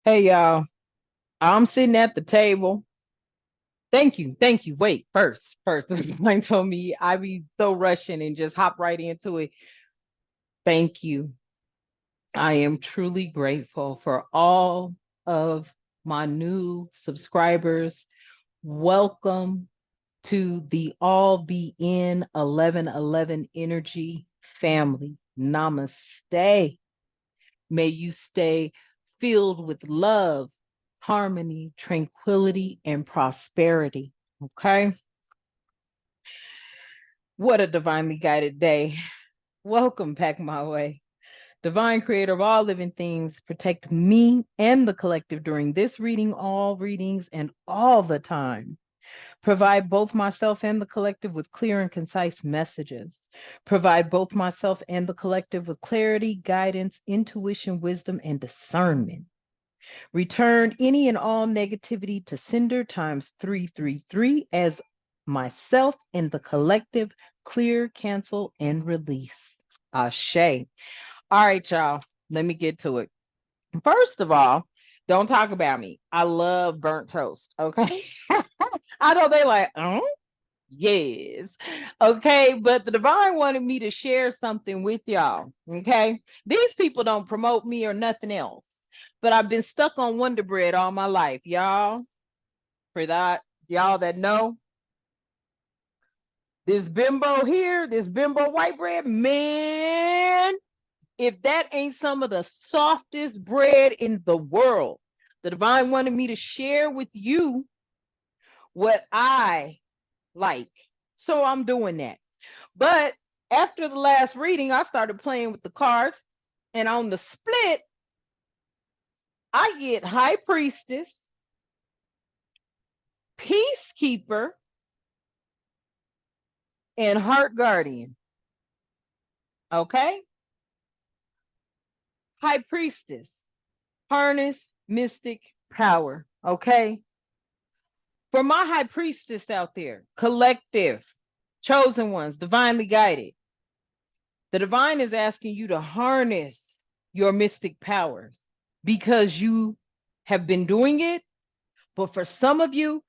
Hey y'all, I'm sitting at the table. Thank you, thank you. Wait, first, the line told me I be so rushing and just hop right into it. Thank you. I am truly grateful for all of my new subscribers. Welcome to the All Be In 1111 Energy family. Namaste. May you stay filled with love, harmony, tranquility, and prosperity. Okay. What a divinely guided day. Welcome back my way. Divine creator of all living things, protect me and the collective during this reading, all readings, and all the time. Provide both myself and the collective with clear and concise messages. Provide both myself and the collective with clarity, guidance, intuition, wisdom, and discernment. Return any and all negativity to sender times 333 as myself and the collective clear, cancel, and release. Ashe. All right, y'all. Let me get to it. First of all, don't talk about me. I love burnt toast. Okay. I know they like, oh, yes. Okay. But the divine wanted me to share something with y'all. Okay. These people don't promote me or nothing else. But I've been stuck on Wonder Bread all my life, y'all. For that, y'all that know, this bimbo here, this bimbo white bread, man, if that ain't some of the softest bread in the world, the divine wanted me to share with you what I like. So I'm doing that. But after the last reading, I started playing with the cards. And on the split, I get High Priestess, Peacekeeper, and Heart Guardian. Okay? High Priestess, harness mystic power. Okay? For my High Priestess out there, collective, chosen ones, divinely guided, the divine is asking you to harness your mystic powers because you have been doing it. But for some of you,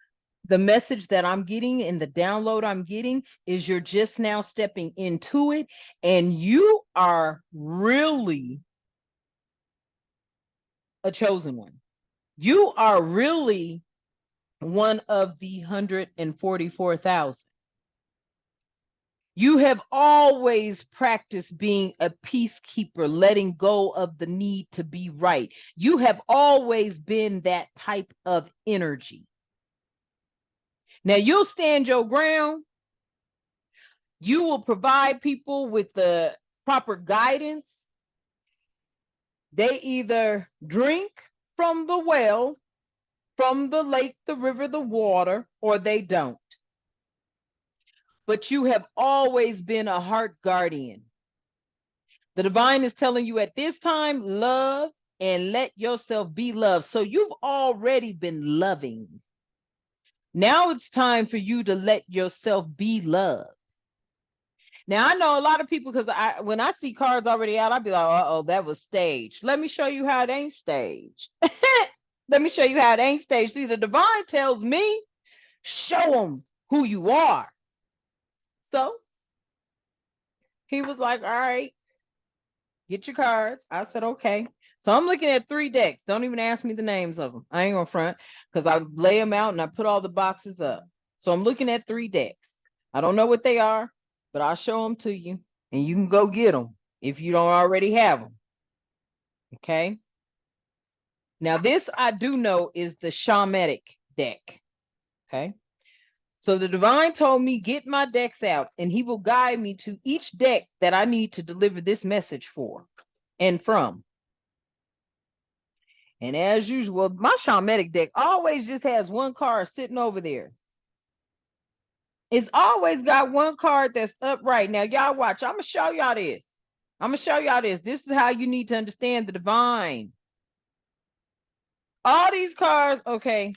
the message that I'm getting and the download I'm getting is you're just now stepping into it and you are really a chosen one. You are really one of the 144,000. You have always practiced being a peacekeeper, letting go of the need to be right. You have always been that type of energy. Now you'll stand your ground. You will provide people with the proper guidance. They either drink from the well, from the lake, the river, the water, or they don't. But you have always been a heart guardian. The divine is telling you at this time, love and let yourself be loved. So you've already been loving. Now it's time for you to let yourself be loved. Now I know a lot of people because when I see cards already out, I'll be like, oh, that was staged. Let me show you how it ain't staged. Let me show you how it ain't staged. See, the divine tells me, show them who you are. So he was like, all right, get your cards. I said, okay. So I'm looking at 3 decks. Don't even ask me the names of them. I ain't gonna front because I lay them out and I put all the boxes up. So I'm looking at 3 decks. I don't know what they are, but I'll show them to you and you can go get them if you don't already have them. Okay. Now, this I do know is the shamanic deck. Okay. So the divine told me, get my decks out and he will guide me to each deck that I need to deliver this message for and from. And as usual, my shamanic deck always just has one card sitting over there. It's always got one card that's upright. Now, y'all watch. I'm going to show y'all this. I'm going to show y'all this. This is how you need to understand the divine. All these cards, okay.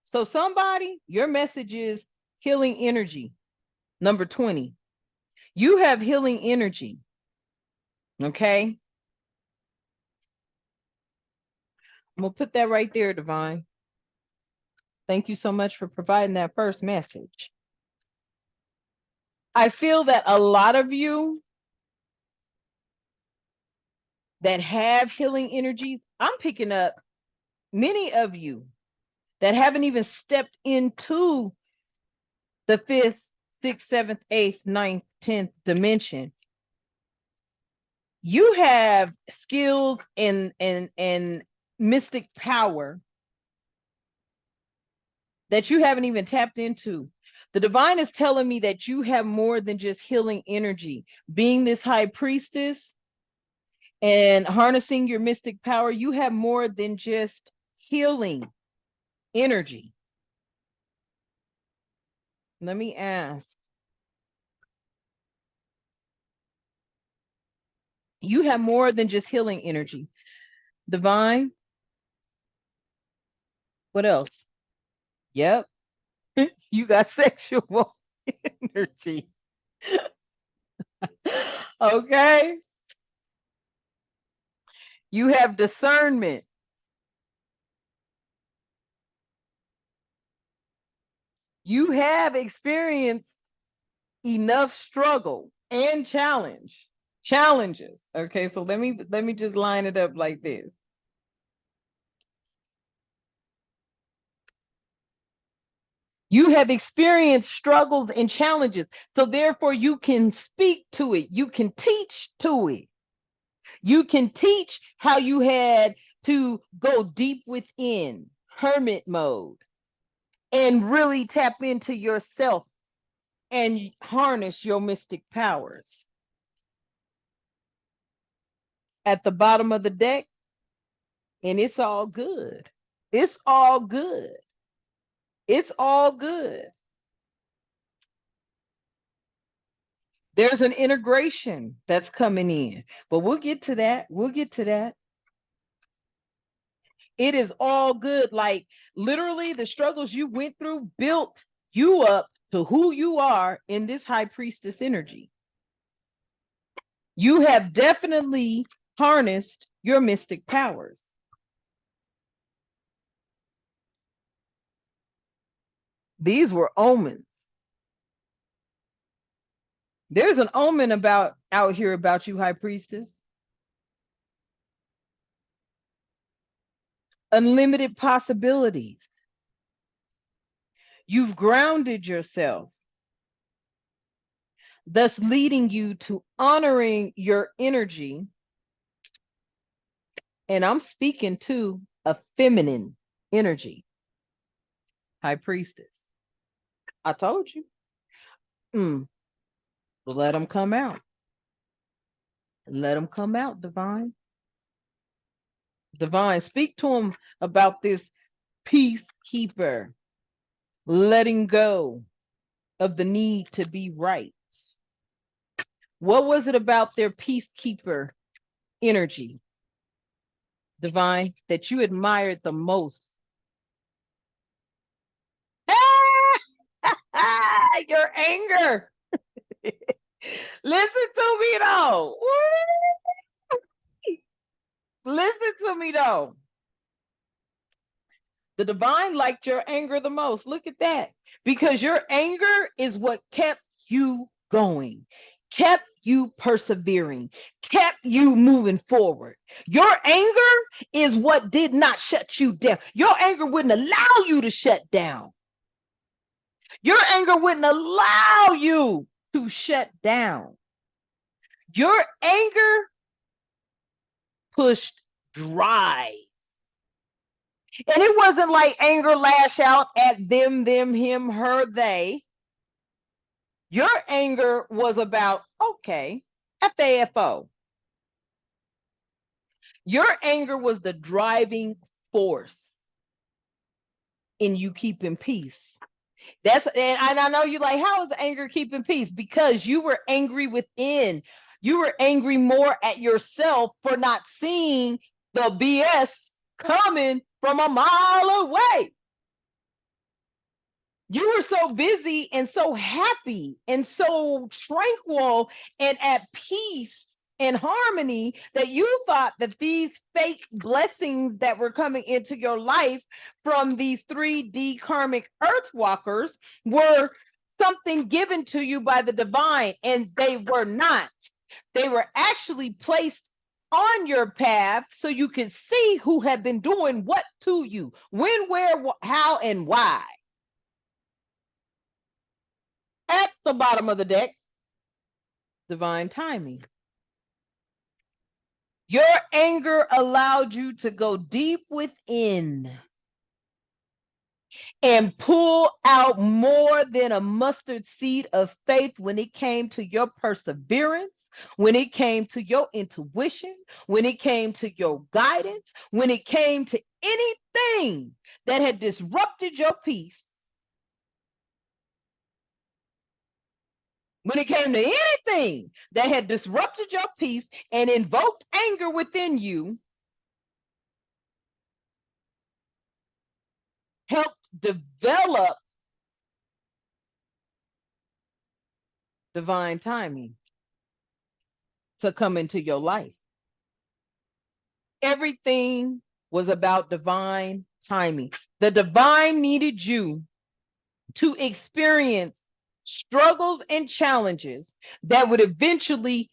So somebody, your message is healing energy. Number 20. You have healing energy. Okay. I'm going to put that right there, Divine. Thank you so much for providing that first message. I feel that a lot of you that have healing energies, I'm picking up many of you that haven't even stepped into the 5th, 6th, 7th, 8th, 9th, 10th dimension. You have skills and mystic power that you haven't even tapped into. The divine is telling me that you have more than just healing energy. Being this high priestess and harnessing your mystic power, you have more than just healing energy. Let me ask. You have more than just healing energy. Divine, what else? Yep. You got sexual energy. Okay. You have discernment. You have experienced enough struggle and challenges. Okay, so let me just line it up like this. You have experienced struggles and challenges, so therefore you can speak to it. You can teach to it. You can teach how you had to go deep within hermit mode and really tap into yourself and harness your mystic powers. At the bottom of the deck, and it's all good. It's all good. It's all good. There's an integration that's coming in, but we'll get to that. We'll get to that. It is all good. Like literally the struggles you went through built you up to who you are in this high priestess energy. You have definitely harnessed your mystic powers. These were omens. There's an omen out here about you, high priestess. Unlimited possibilities. You've grounded yourself, thus leading you to honoring your energy. And I'm speaking to a feminine energy, high priestess. I told you. Let them come out. Let them come out, divine. Divine, speak to them about this peacekeeper, letting go of the need to be right. What was it about their peacekeeper energy, divine, that you admired the most? Your anger. Listen to me though. Listen to me though. The divine liked your anger the most. Look at that. Because your anger is what kept you going, kept you persevering, kept you moving forward. Your anger is what did not shut you down. Your anger wouldn't allow you to shut down. Your anger wouldn't allow you to shut down. Your anger pushed drive. And it wasn't like anger lash out at them, him, her, they. Your anger was about, okay, FAFO. Your anger was the driving force in you keeping peace. And I know you're like, how is anger keeping peace? Because you were angry within. You were angry more at yourself for not seeing the BS coming from a mile away. You were so busy and so happy and so tranquil and at peace and harmony, that you thought that these fake blessings that were coming into your life from these 3D karmic earth walkers were something given to you by the divine, and they were not. They were actually placed on your path so you could see who had been doing what to you, when, where, how, and why. At the bottom of the deck, divine timing. Your anger allowed you to go deep within and pull out more than a mustard seed of faith when it came to your perseverance, when it came to your intuition, when it came to your guidance, when it came to anything that had disrupted your peace. When it came to anything that had disrupted your peace and invoked anger within you, helped develop divine timing to come into your life. Everything was about divine timing. The divine needed you to experience struggles and challenges that would eventually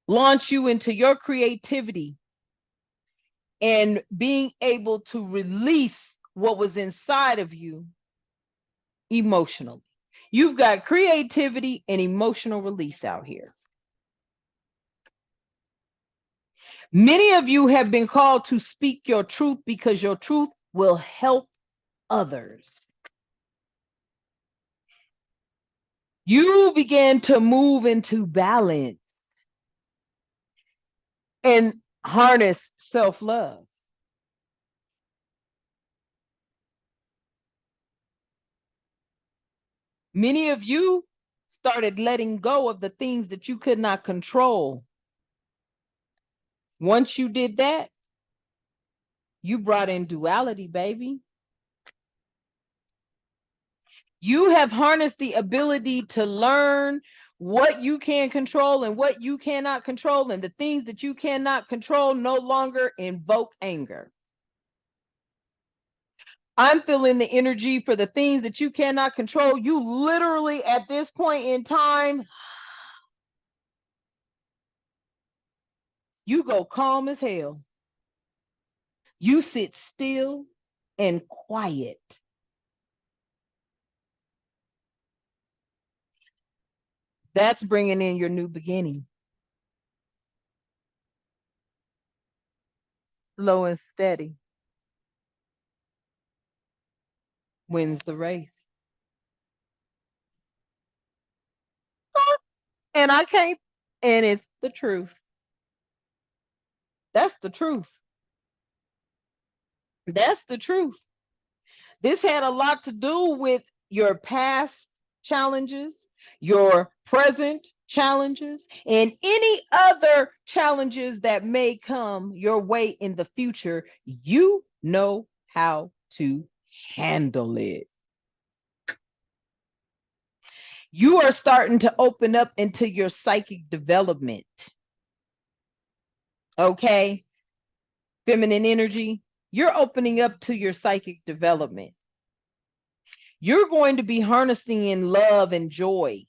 launch you into your creativity and being able to release what was inside of you emotionally. You've got creativity and emotional release out here. Many of you have been called to speak your truth because your truth will help others. You began to move into balance and harness self-love. Many of you started letting go of the things that you could not control. Once you did that, you brought in duality, baby. You have harnessed the ability to learn what you can control and what you cannot control, and the things that you cannot control no longer invoke anger. I'm feeling the energy for the things that you cannot control. You literally, at this point in time, you go calm as hell. You sit still and quiet. That's bringing in your new beginning. Slow and steady wins the race. And I can't, and it's the truth. That's the truth. That's the truth. This had a lot to do with your past challenges, your present challenges, and any other challenges that may come your way in the future. You know how to handle it. You are starting to open up into your psychic development. Okay? Feminine energy, you're opening up to your psychic development. You're going to be harnessing in love and joy.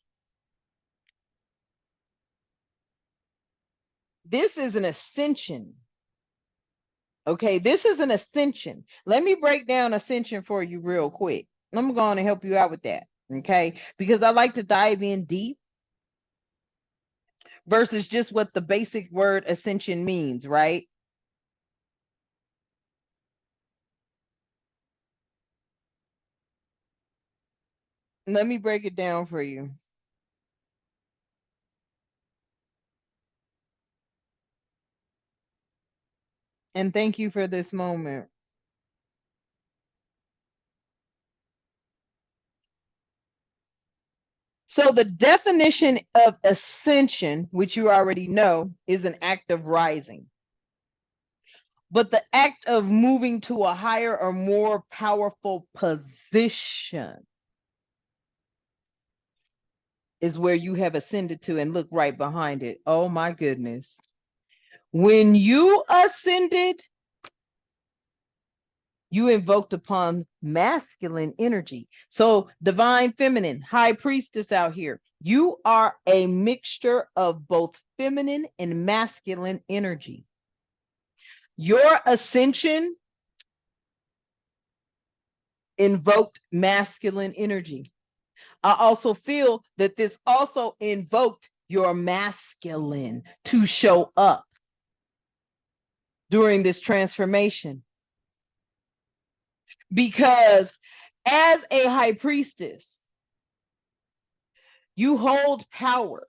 This is an ascension. Okay, this is an ascension. Let me break down ascension for you real quick. I'm going to help you out with that. Okay, because I like to dive in deep versus just what the basic word ascension means, right? Let me break it down for you. And thank you for this moment. So the definition of ascension, which you already know, is an act of rising. But the act of moving to a higher or more powerful position. is where you have ascended to, and look right behind it. Oh my goodness. When you ascended, you invoked upon masculine energy. So divine feminine, high priestess out here, you are a mixture of both feminine and masculine energy. Your ascension invoked masculine energy. I also feel that this also invoked your masculine to show up during this transformation. Because as a high priestess, you hold power.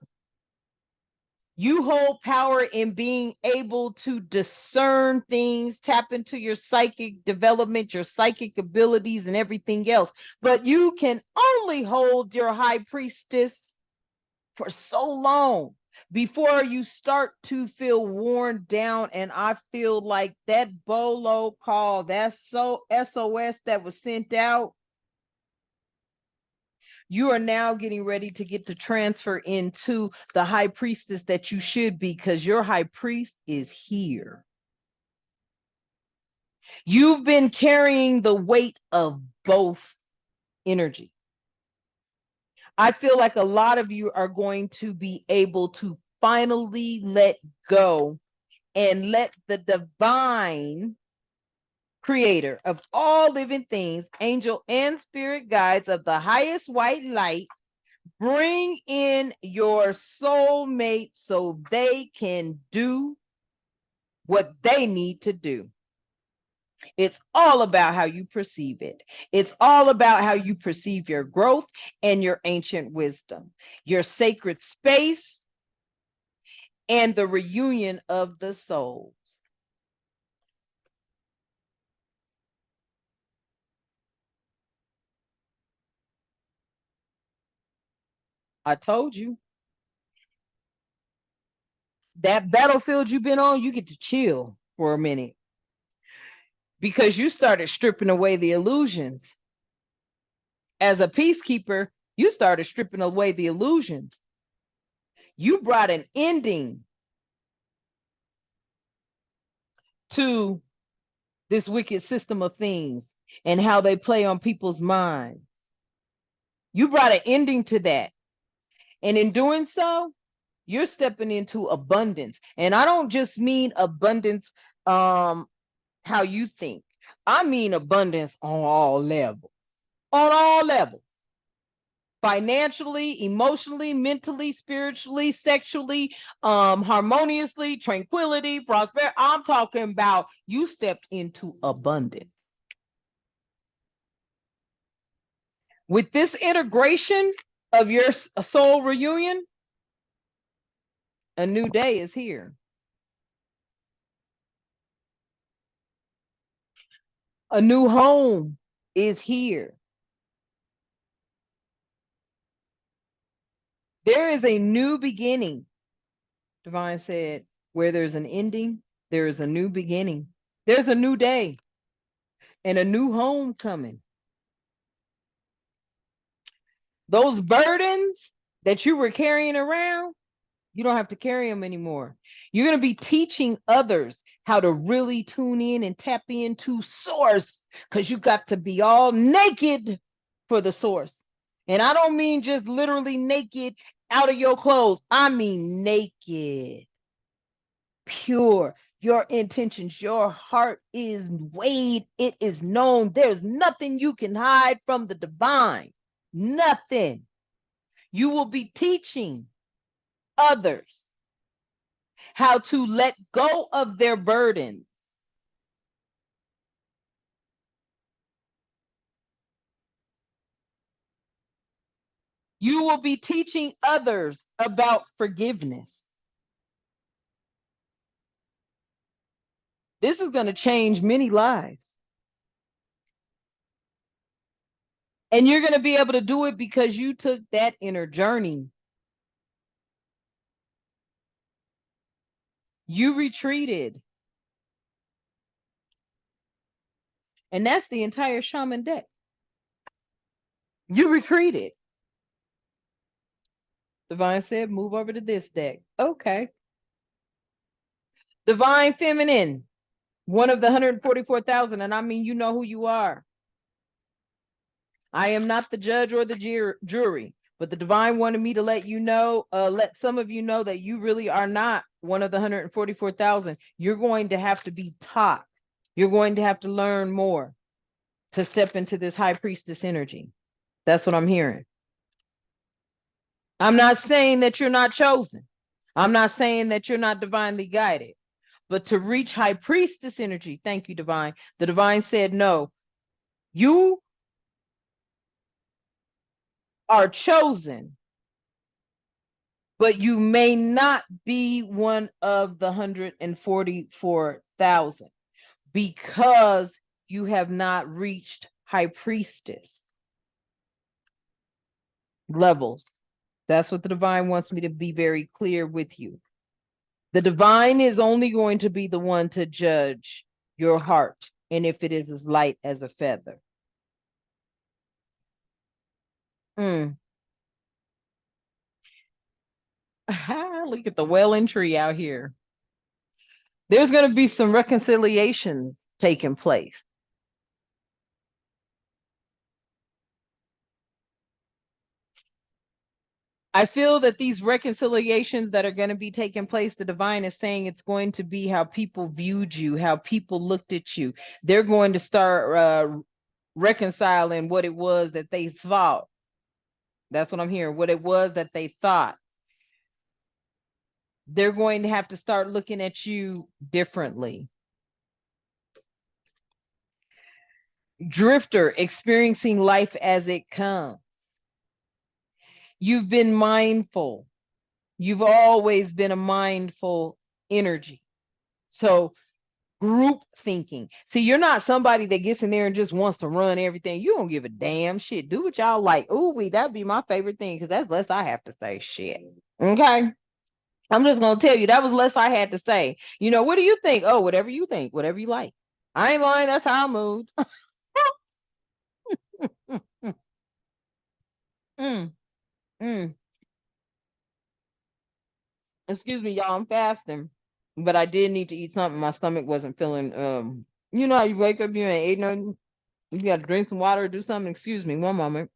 You hold power in being able to discern things, tap into your psychic development, your psychic abilities, and everything else. But you can only hold your high priestess for so long before you start to feel worn down. And I feel like that bolo call, that SOS that was sent out, you are now getting ready to get to transfer into the high priestess that you should be, because your high priest is here. You've been carrying the weight of both energy. I feel like a lot of you are going to be able to finally let go and let the divine creator of all living things, angel and spirit guides of the highest white light, bring in your soulmate so they can do what they need to do. It's all about how you perceive it. It's all about how you perceive your growth and your ancient wisdom, your sacred space, and the reunion of the souls. I told you. That battlefield you've been on, you get to chill for a minute, because you started stripping away the illusions. As a peacekeeper, you started stripping away the illusions. You brought an ending to this wicked system of things and how they play on people's minds. You brought an ending to that. And in doing so, you're stepping into abundance. And I don't just mean abundance how you think. I mean abundance on all levels. On all levels. Financially, emotionally, mentally, spiritually, sexually, harmoniously, tranquility, prosperity. I'm talking about you stepped into abundance. With this integration of your soul reunion, a new day is here. A new home is here. There is a new beginning. Divine said, where there's an ending, there is a new beginning. There's a new day and a new home coming. Those burdens that you were carrying around, you don't have to carry them anymore. You're going to be teaching others how to really tune in and tap into source, because you got to be all naked for the source. And I don't mean just literally naked out of your clothes. I mean naked, pure. Your intentions, your heart is weighed. It is known. There's nothing you can hide from the divine. Nothing. You will be teaching others how to let go of their burdens. You will be teaching others about forgiveness. This is going to change many lives. And you're going to be able to do it because you took that inner journey. You retreated. And that's the entire shaman deck. You retreated. Divine said, move over to this deck. Okay. Divine Feminine, one of the 144,000. And I mean, you know who you are. I am not the judge or the jury, but the divine wanted me to let you know, let some of you know that you really are not one of the 144,000. You're going to have to be taught. You're going to have to learn more to step into this high priestess energy. That's what I'm hearing. I'm not saying that you're not chosen. I'm not saying that you're not divinely guided, but to reach high priestess energy, thank you, divine. The divine said, no, you are chosen, but you may not be one of the 144,000 because you have not reached high priestess levels. That's what the divine wants me to be very clear with you. The divine is only going to be the one to judge your heart, and if it is as light as a feather. Look at the welling tree out here. There's going to be some reconciliations taking place. I feel that these reconciliations that are going to be taking place, the divine is saying it's going to be how people viewed you, how people looked at you. They're going to start reconciling what it was that they thought. That's what I'm hearing, what it was that they thought. They're going to have to start looking at you differently. Drifter, experiencing life as it comes. You've been mindful. You've always been a mindful energy. So group thinking. See, you're not somebody that gets in there and just wants to run everything. You don't give a damn shit. Do what y'all like. Ooh, that'd be my favorite thing because that's less I have to say shit. Okay. I'm just going to tell you, that was less I had to say. You know, what do you think? Oh, whatever you think, whatever you like. I ain't lying. That's how I moved. Excuse me, y'all. I'm fasting, but I did need to eat something. My stomach wasn't feeling, you know how you wake up, you ain't ate nothing. You got to drink some water or do something. Excuse me, one moment.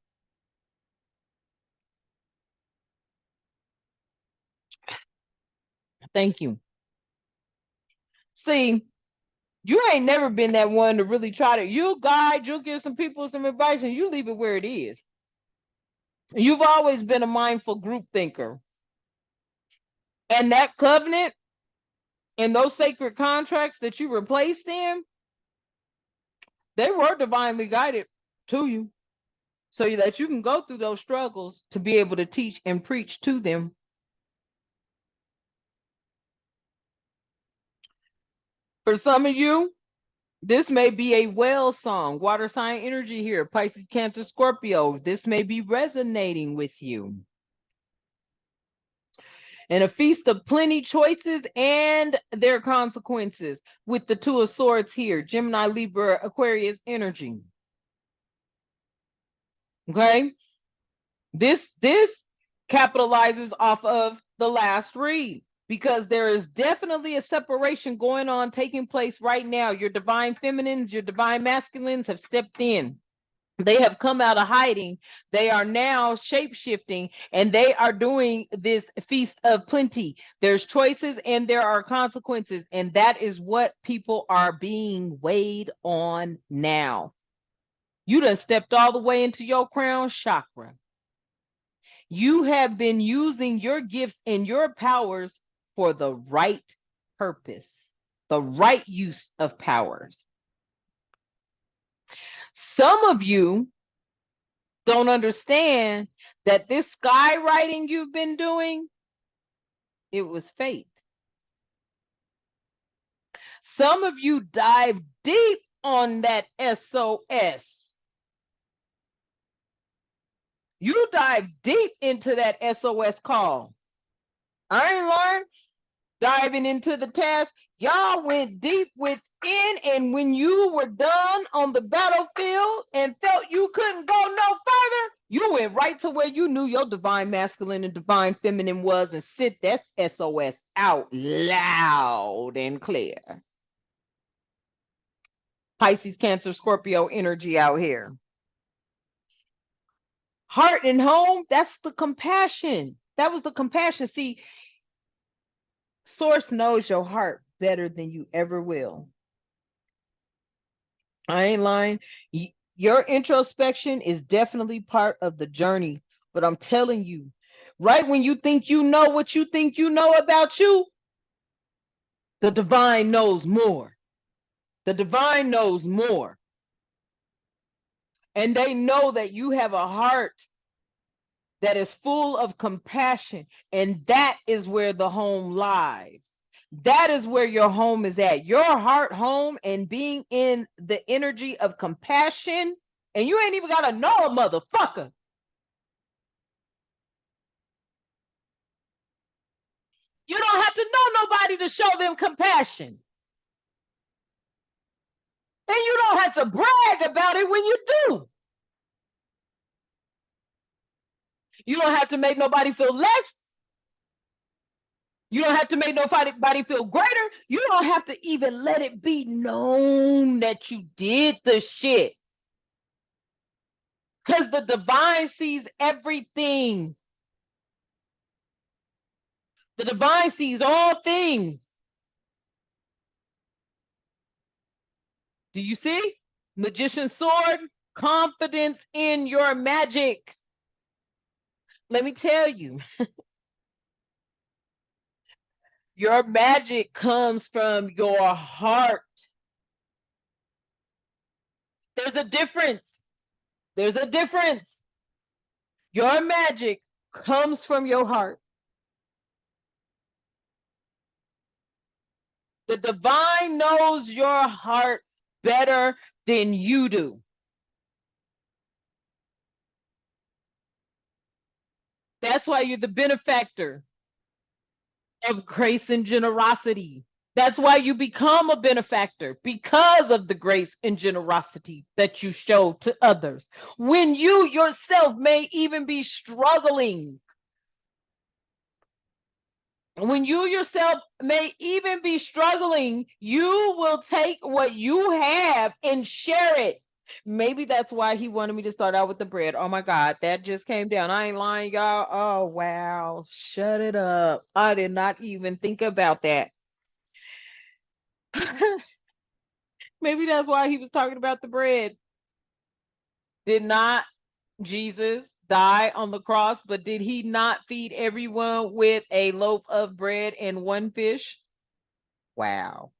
Thank you. See, you ain't never been that one to really try to, you'll guide, you'll give some people some advice and you leave it where it is. You've always been a mindful group thinker. And that covenant and those sacred contracts that you were placed in, they were divinely guided to you so that you can go through those struggles to be able to teach and preach to them. For some of you, this may be a well song, water sign energy here, Pisces, Cancer, Scorpio. This may be resonating with you. And a feast of plenty choices and their consequences with the Two of Swords here, Gemini, Libra, Aquarius energy. Okay. This capitalizes off of the last read because there is definitely a separation going on, taking place right now. Your divine feminines, your divine masculines have stepped in. They have come out of hiding. They are now shape-shifting and they are doing this feast of plenty. There's choices and there are consequences. And that is what people are being weighed on now. You done stepped all the way into your crown chakra. You have been using your gifts and your powers for the right purpose, the right use of powers. Some of you don't understand that this skywriting you've been doing, it was fate. Some of you dive deep on that SOS. You dive deep into that SOS call. I ain't lying. Diving into the task, y'all went deep within, and when you were done on the battlefield and felt you couldn't go no further, you went right to where you knew your divine masculine and divine feminine was and sit that SOS out loud and clear. Pisces, Cancer, Scorpio energy out here. Heart and home, that's the compassion. That was the compassion. See, Source knows your heart better than you ever will. I ain't lying. Your introspection is definitely part of the journey, but I'm telling you, right when you think you know what you think you know about you, the divine knows more. The divine knows more. And they know that you have a heart that is full of compassion, and that is where the home lies. That is where your home is at. Your heart home and being in the energy of compassion, and you ain't even got to know a motherfucker. You don't have to know nobody to show them compassion. And you don't have to brag about it when you do. You don't have to make nobody feel less. You don't have to make nobody feel greater. You don't have to even let it be known that you did the shit. Because the divine sees everything. The divine sees all things. Do you see? Magician's sword, confidence in your magic. Let me tell you, your magic comes from your heart. There's a difference. There's a difference. Your magic comes from your heart. The divine knows your heart better than you do. That's why you're the benefactor of grace and generosity. That's why you become a benefactor, because of the grace and generosity that you show to others. When you yourself may even be struggling, when you yourself may even be struggling, you will take what you have and share it. Maybe that's why he wanted me to start out with the bread. Oh my God, that just came down. I ain't lying, y'all. Oh, wow. Shut it up. I did not even think about that. Maybe that's why he was talking about the bread. Did not Jesus die on the cross, but did he not feed everyone with a loaf of bread and one fish? Wow.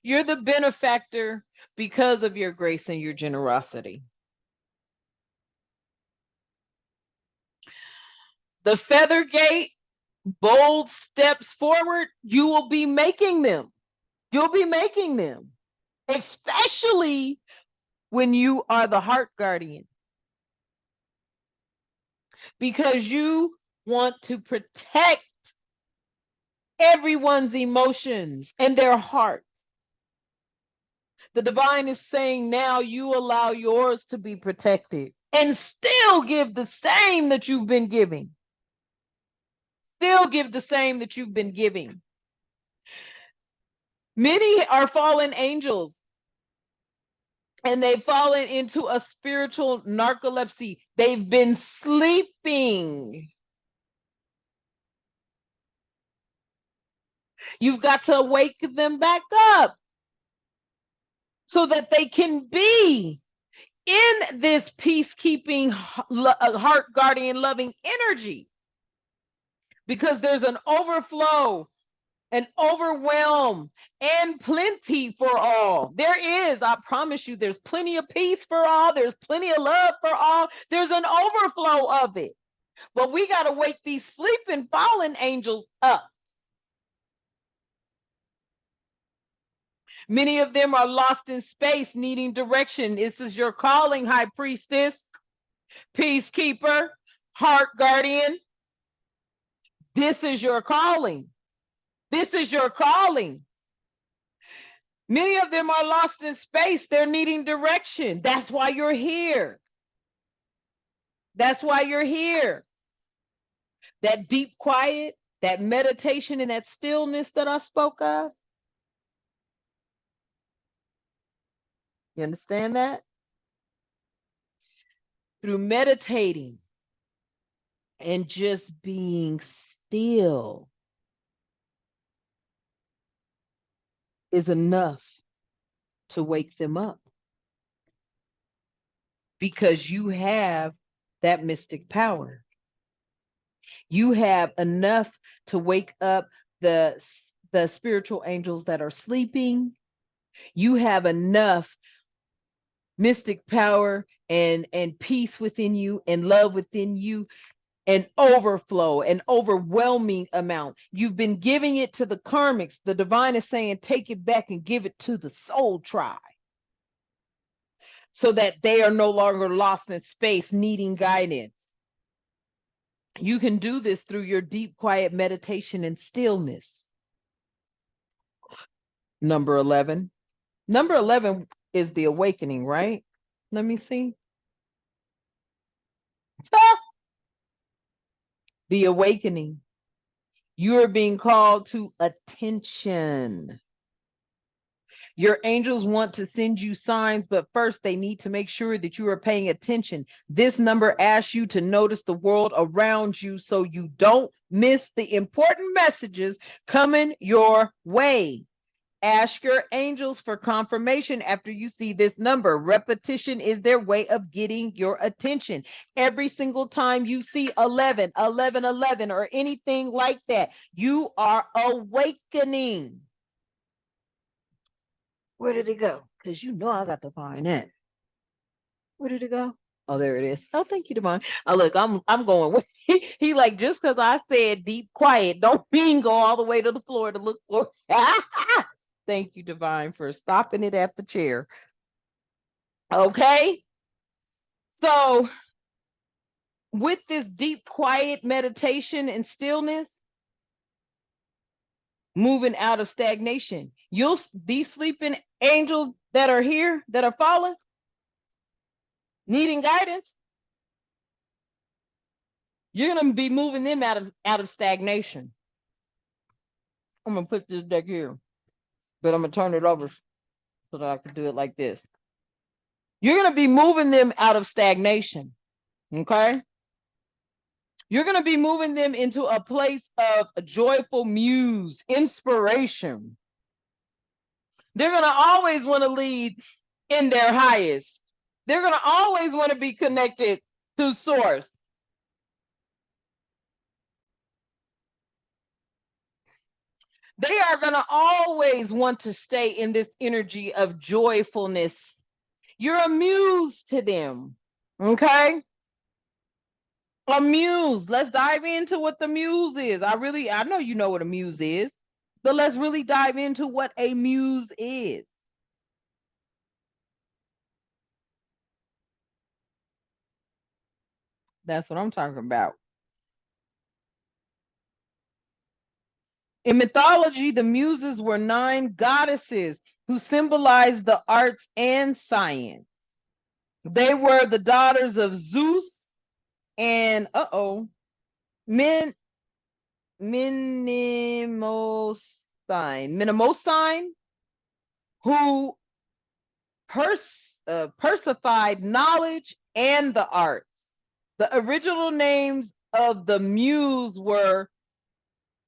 You're the benefactor because of your grace and your generosity. The feather gate, bold steps forward, you will be making them. You'll be making them, especially when you are the heart guardian, because you want to protect everyone's emotions and their heart. The divine is saying now you allow yours to be protected and still give the same that you've been giving. Still give the same that you've been giving. Many are fallen angels, and they've fallen into a spiritual narcolepsy. They've been sleeping. You've got to wake them back up so that they can be in this peacekeeping, heart guardian, loving energy. Because there's an overflow, an overwhelm, and plenty for all. There is, I promise you, there's plenty of peace for all. There's plenty of love for all. There's an overflow of it. But we got to wake these sleeping, fallen angels up. Many of them are lost in space, needing direction. This is your calling, High Priestess, Peacekeeper, Heart Guardian. This is your calling. This is your calling. Many of them are lost in space. They're needing direction. That's why you're here. That's why you're here. That deep quiet, that meditation, and that stillness that I spoke of. You understand that? Through meditating and just being still is enough to wake them up, because you have that mystic power. You have enough to wake up the spiritual angels that are sleeping. You have enough mystic power and peace within you and love within you, an overflow, an overwhelming amount. You've been giving it to the karmics. The divine is saying, take it back and give it to the soul tribe, so that they are no longer lost in space, needing guidance. You can do this through your deep, quiet meditation and stillness. Number 11. Number 11 is the awakening, right? Let me see. The awakening. You are being called to attention. Your angels want to send you signs, but first they need to make sure that you are paying attention. This number asks you to notice the world around you so you don't miss the important messages coming your way. Ask your angels for confirmation after you see this number. Repetition is their way of getting your attention. Every single time you see 11, 11, 11, or anything like that, you are awakening. Where did it go? Because you know I got to find that. Where did it go? Oh, there it is. Oh, thank you, Divine. Oh, look, I'm going with he like, just because I said deep quiet, don't mean go all the way to the floor to look for. Thank you, Divine, for stopping it at the chair. Okay. So with this deep quiet meditation and stillness, moving out of stagnation, these sleeping angels that are here, that are fallen, needing guidance, you're going to be moving them out of stagnation. I'm going to put this deck here, but I'm going to turn it over so that I can do it like this. You're going to be moving them out of stagnation. Okay. You're going to be moving them into a place of a joyful muse, inspiration. They're going to always want to lead in their highest. They're going to always want to be connected to source. They are going to always want to stay in this energy of joyfulness. You're a muse to them. Okay. A muse. Let's dive into what the muse is. I know you know what a muse is, but let's really dive into what a muse is. That's what I'm talking about. In mythology, the muses were 9 goddesses who symbolized the arts and science. They were the daughters of Zeus and Minimosine, who personified knowledge and the arts. The original names of the muse were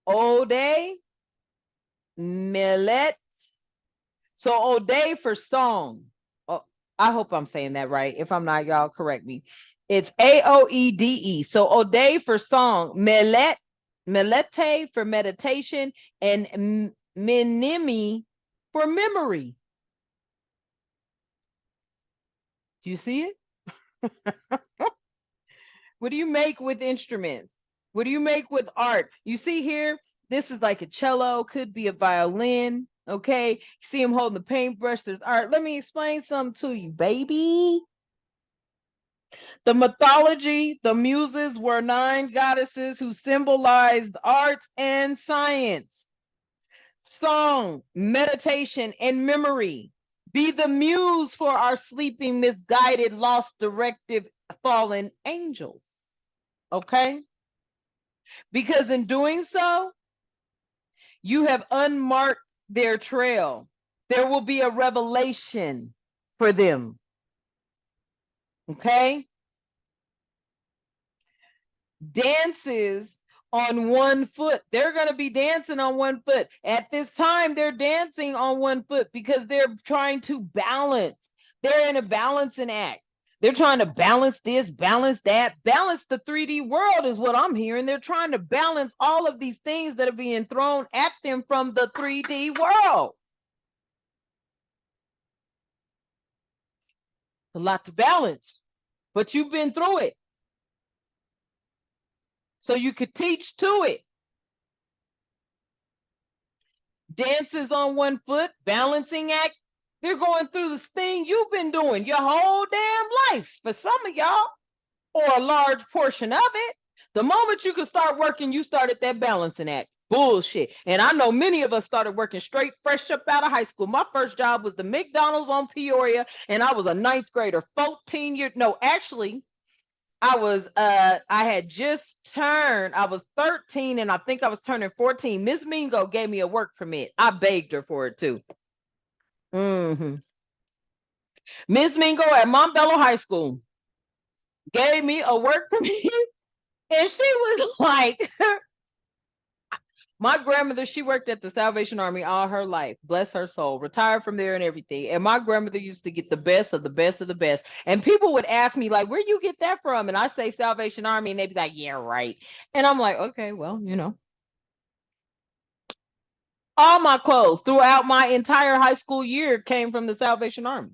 Ode, Millet. So Ode for song. Oh, I hope I'm saying that right. If I'm not, y'all correct me. It's Aoede. So Ode for song, Millet, Millete for meditation, and Minimi for memory. Do you see it? What do you make with instruments? What do you make with art? You see here, this is like a cello, could be a violin. Okay, you see him holding the paintbrush. There's art. Let me explain something to you, baby. The mythology, the muses were 9 goddesses who symbolized arts and science, song, meditation, and memory. Be the muse for our sleeping, misguided, lost, directive, fallen angels. Okay? Because in doing so, you have unmarked their trail. There will be a revelation for them. Okay? Dances on one foot. They're going to be dancing on one foot. At this time, they're dancing on one foot because they're trying to balance. They're in a balancing act. They're trying to balance this, balance that, balance the 3D world is what I'm hearing. They're trying to balance all of these things that are being thrown at them from the 3D world. A lot to balance, but you've been through it. So you could teach to it. Dances on one foot, balancing act. They're going through this thing you've been doing your whole damn life for some of y'all, or a large portion of it. The moment you could start working, you started that balancing act. Bullshit. And I know many of us started working straight fresh up out of high school. My first job was the McDonald's on Peoria, and I was a ninth grader, 14 years. No, actually, I had just turned, I was 13 and I think I was turning 14. Miss Mingo gave me a work permit. I begged her for it too. Miss Mingo at Montbello High School gave me a work permit. And she was like, my grandmother, she worked at the Salvation Army all her life. Bless her soul. Retired from there and everything. And my grandmother used to get the best of the best of the best. And people would ask me, like, where you get that from? And I say Salvation Army, and they'd be like, yeah, right. And I'm like, okay, well, you know. All my clothes throughout my entire high school year came from the Salvation Army.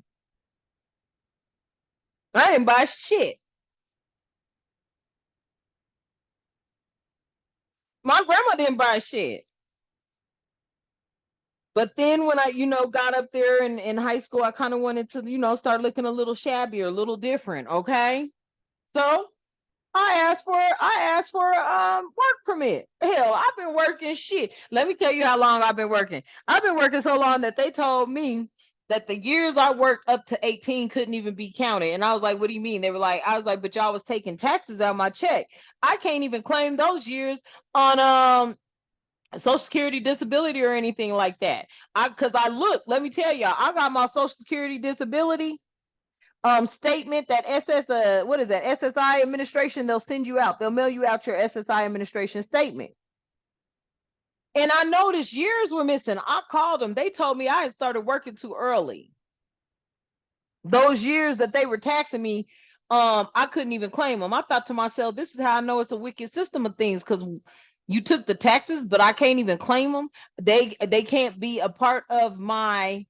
I didn't buy shit. My grandma didn't buy shit. But then when I, got up there in high school, I kind of wanted to, start looking a little shabby or a little different. Okay. So I asked for a work permit. Hell, I've been working shit. Let me tell you how long I've been working. I've been working so long that they told me that the years I worked up to 18 couldn't even be counted. And I was like, what do you mean? They were like, I was like, but y'all was taking taxes out of my check. I can't even claim those years on Social Security disability or anything like that. Because I look, let me tell y'all, I got my Social Security disability statement that what is that, SSI administration, they'll send you out, they'll mail you out your SSI administration statement. And I noticed years were missing. I called them, they told me I had started working too early. Those years that they were taxing me, I couldn't even claim them. I thought to myself, this is how I know it's a wicked system of things, because you took the taxes, but I can't even claim them. They can't be a part of my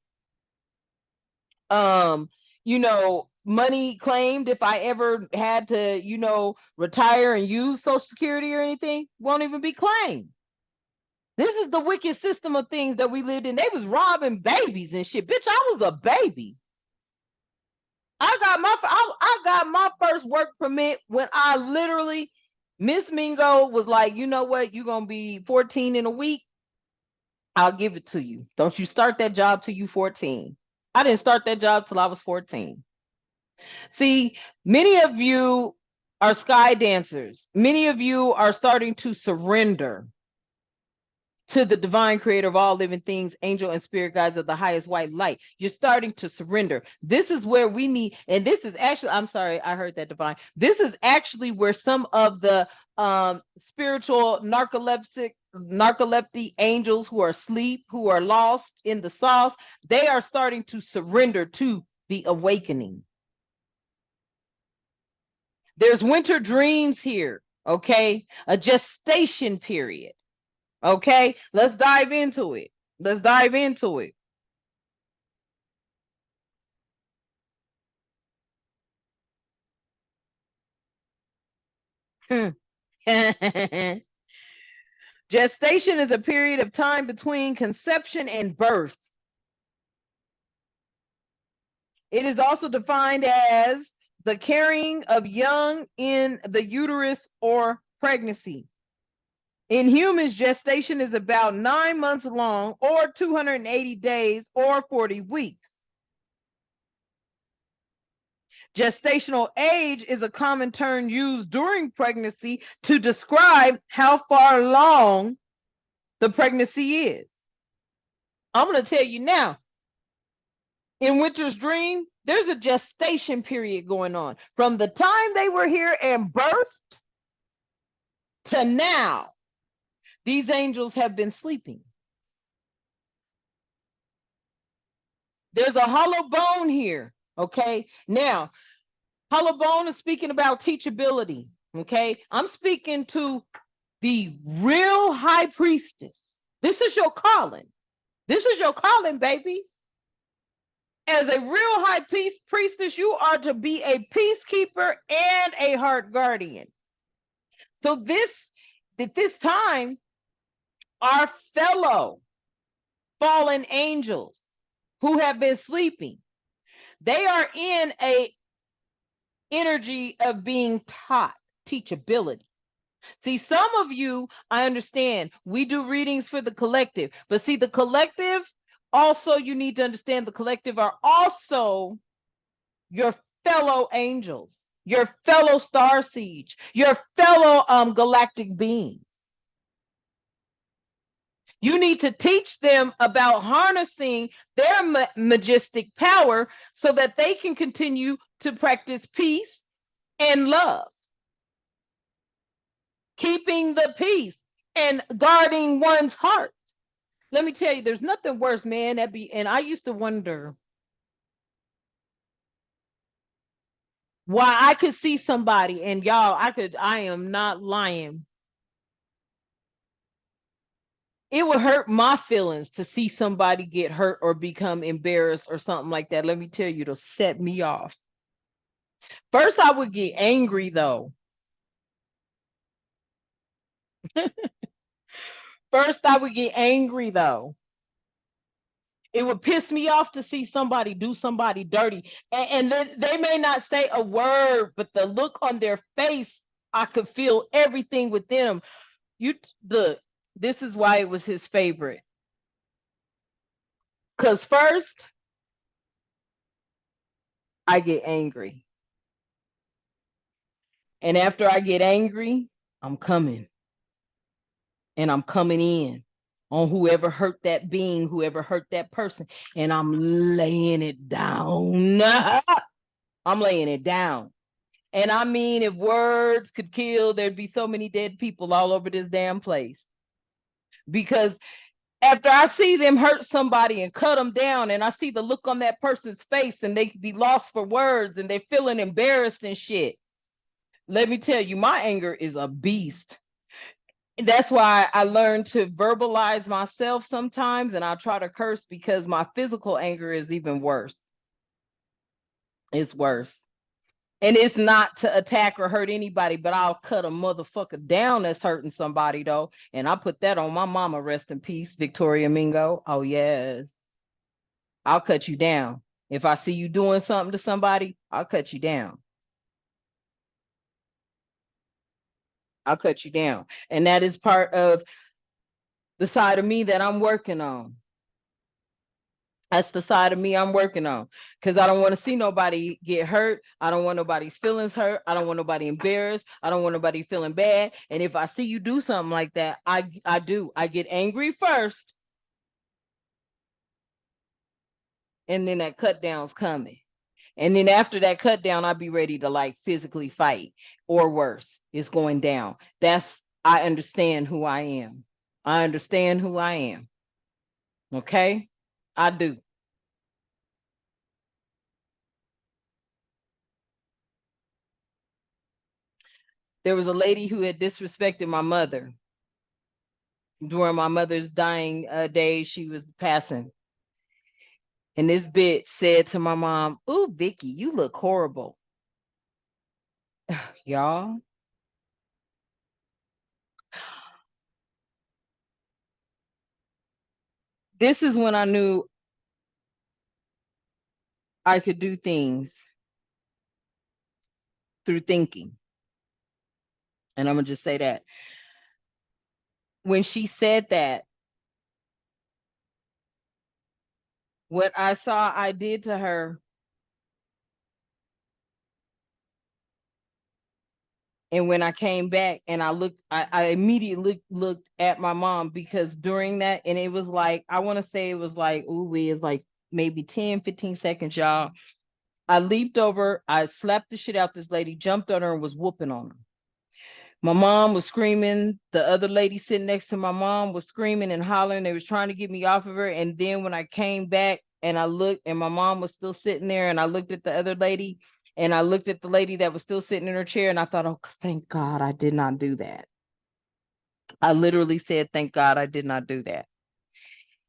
money claimed if I ever had to, retire and use Social Security or anything, won't even be claimed. This is the wicked system of things that we lived in. They was robbing babies and shit. Bitch, I was a baby. I got my first work permit when I literally, Miss Mingo was like, you know what, you're gonna be 14 in a week. I'll give it to you. Don't you start that job till you 14. I didn't start that job till I was 14. See, many of you are sky dancers. Many of you are starting to surrender to the divine creator of all living things, angel and spirit guides of the highest white light. You're starting to surrender. This is where we need, and this is actually, I'm sorry, I heard that divine. This is actually where some of the spiritual narcoleptic angels who are asleep, who are lost in the sauce, they are starting to surrender to the awakening. There's winter dreams here, okay? A gestation period. Okay, let's dive into it. Let's dive into it. Gestation is a period of time between conception and birth. It is also defined as the carrying of young in the uterus or pregnancy. In humans, gestation is about 9 months long, or 280 days, or 40 weeks. Gestational age is a common term used during pregnancy to describe how far along the pregnancy is. I'm going to tell you now, in Winter's Dream, there's a gestation period going on. From the time they were here and birthed to now, these angels have been sleeping. There's a hollow bone here, okay? Now, hollow bone is speaking about teachability, okay? I'm speaking to the real high priestess. This is your calling. This is your calling, baby. As a real high priestess, you are to be a peacekeeper and a heart guardian. So at this time, our fellow fallen angels who have been sleeping, they are in a energy of being taught, teachability. See, some of you, I understand, we do readings for the collective, but see, the collective, also, you need to understand the collective are also your fellow angels, your fellow star siege, your fellow galactic beings. You need to teach them about harnessing their majestic power so that they can continue to practice peace and love. Keeping the peace and guarding one's heart. Let me tell you, there's nothing worse, man. And I used to wonder why I could see somebody, and y'all, I am not lying. It would hurt my feelings to see somebody get hurt or become embarrassed or something like that. Let me tell you, it'll set me off. First, I would get angry though. First, I would get angry though. It would piss me off to see somebody do somebody dirty. And then they may not say a word, but the look on their face, I could feel everything within them. This is why it was his favorite. Because first, I get angry. And after I get angry, I'm coming. And I'm coming in on whoever hurt that being, whoever hurt that person. And I'm laying it down. I'm laying it down. And I mean, if words could kill, there'd be so many dead people all over this damn place. Because after I see them hurt somebody and cut them down, and I see the look on that person's face and they could be lost for words and they're feeling embarrassed and shit. Let me tell you, my anger is a beast. That's why I learned to verbalize myself sometimes, and I try to curse because my physical anger is even worse. It's worse. And it's not to attack or hurt anybody, but I'll cut a motherfucker down that's hurting somebody though. And I put that on my mama, rest in peace, Victoria Mingo. Oh yes. I'll cut you down. If I see you doing something to somebody, I'll cut you down. I'll cut you down. And that is part of the side of me that I'm working on. That's the side of me I'm working on, because I don't want to see nobody get hurt. I don't want nobody's feelings hurt. I don't want nobody embarrassed. I don't want nobody feeling bad. And if I see you do something like that, I get angry first. And then that cut down's coming. And then after that cut down, I'll be ready to like physically fight, or worse, it's going down. I understand who I am. I understand who I am. Okay? I do. There was a lady who had disrespected my mother during my mother's dying days. She was passing. And this bitch said to my mom, "Ooh, Vicky, you look horrible." Y'all. This is when I knew I could do things through thinking. And I'm going to just say that. When she said that, what I saw I did to her And when I came back and I looked, I immediately looked at my mom, because during that, and it was like, I want to say it was like, ooh, it's like maybe 10, 15 seconds, y'all. I leaped over, I slapped the shit out this lady, jumped on her, and was whooping on her. My mom was screaming. The other lady sitting next to my mom was screaming and hollering. They was trying to get me off of her. And then when I came back and I looked, and my mom was still sitting there, and I looked at the other lady, and I looked at the lady that was still sitting in her chair, and I thought, oh, thank God I did not do that. I literally said, thank God I did not do that.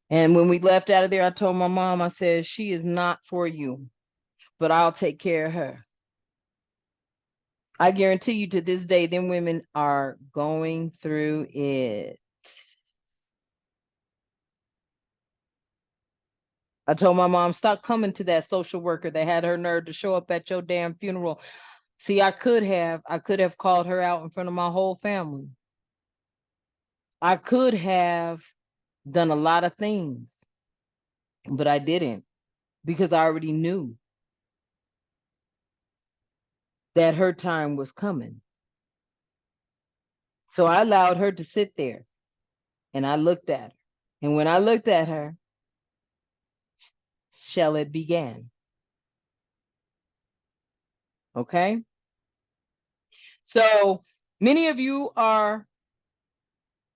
And when we left out of there, I told my mom, I said, she is not for you, but I'll take care of her. I guarantee you, to this day, them women are going through it. I told my mom, stop coming to that social worker that had her nerve to show up at your damn funeral. See, I could have called her out in front of my whole family. I could have done a lot of things, but I didn't, because I already knew that her time was coming. So I allowed her to sit there, and I looked at her. And when I looked at her, shall it began. Okay? So many of you are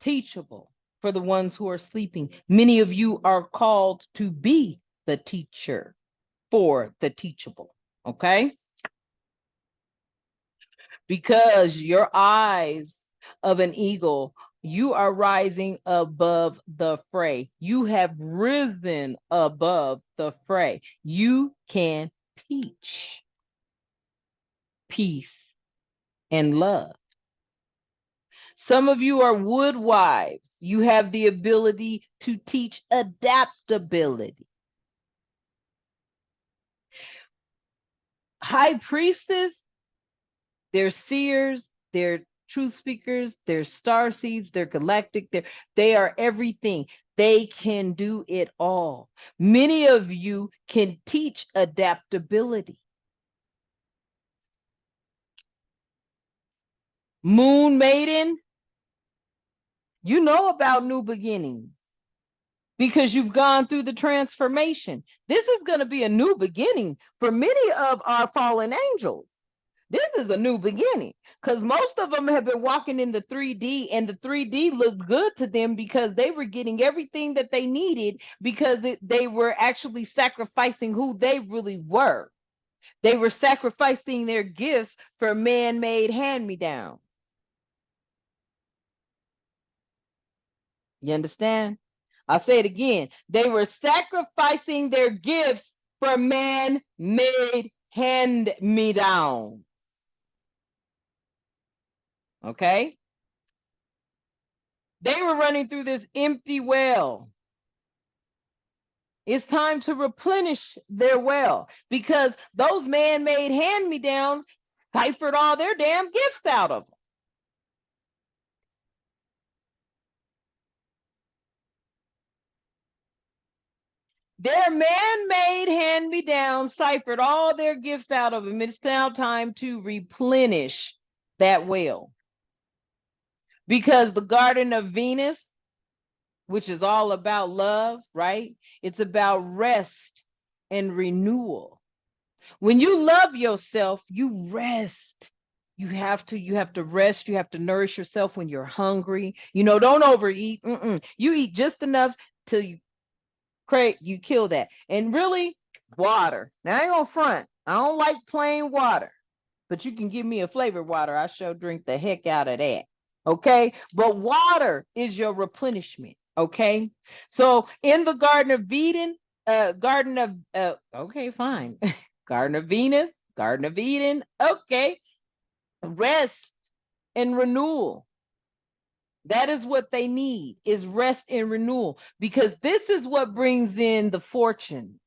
teachable for the ones who are sleeping. Many of you are called to be the teacher for the teachable. Okay? Because your eyes of an eagle, you are rising above the fray. You have risen above the fray. You can teach peace and love. Some of you are woodwives. You have the ability to teach adaptability. High priestess, they're seers, they're truth speakers, they're star seeds, they're galactic, they are everything. They can do it all. Many of you can teach adaptability. Moon maiden, you know about new beginnings, because you've gone through the transformation. This is going to be a new beginning for many of our fallen angels. This is a new beginning, because most of them have been walking in the 3D, and the 3D looked good to them because they were getting everything that they needed, because they were actually sacrificing who they really were. They were sacrificing their gifts for man-made hand-me-down. You understand? I'll say it again. They were sacrificing their gifts for man-made hand-me-down. Okay? They were running through this empty well. It's time to replenish their well, because those man-made hand-me-downs ciphered all their damn gifts out of them. Their man-made hand-me-downs ciphered all their gifts out of them. It's now time to replenish that well. Because the Garden of Venus, which is all about love, right? It's about rest and renewal. When you love yourself, you rest. You have to rest. You have to nourish yourself when you're hungry. You know, don't overeat. You eat just enough till you kill that. And really, water. Now I ain't gonna front. I don't like plain water, but you can give me a flavored water. I sure drink the heck out of that. Okay, but water is your replenishment. Okay, so in the Garden of Eden, okay, fine. Garden of Venus, Garden of Eden, okay, rest and renewal. That is what they need, is rest and renewal, because this is what brings in the fortunes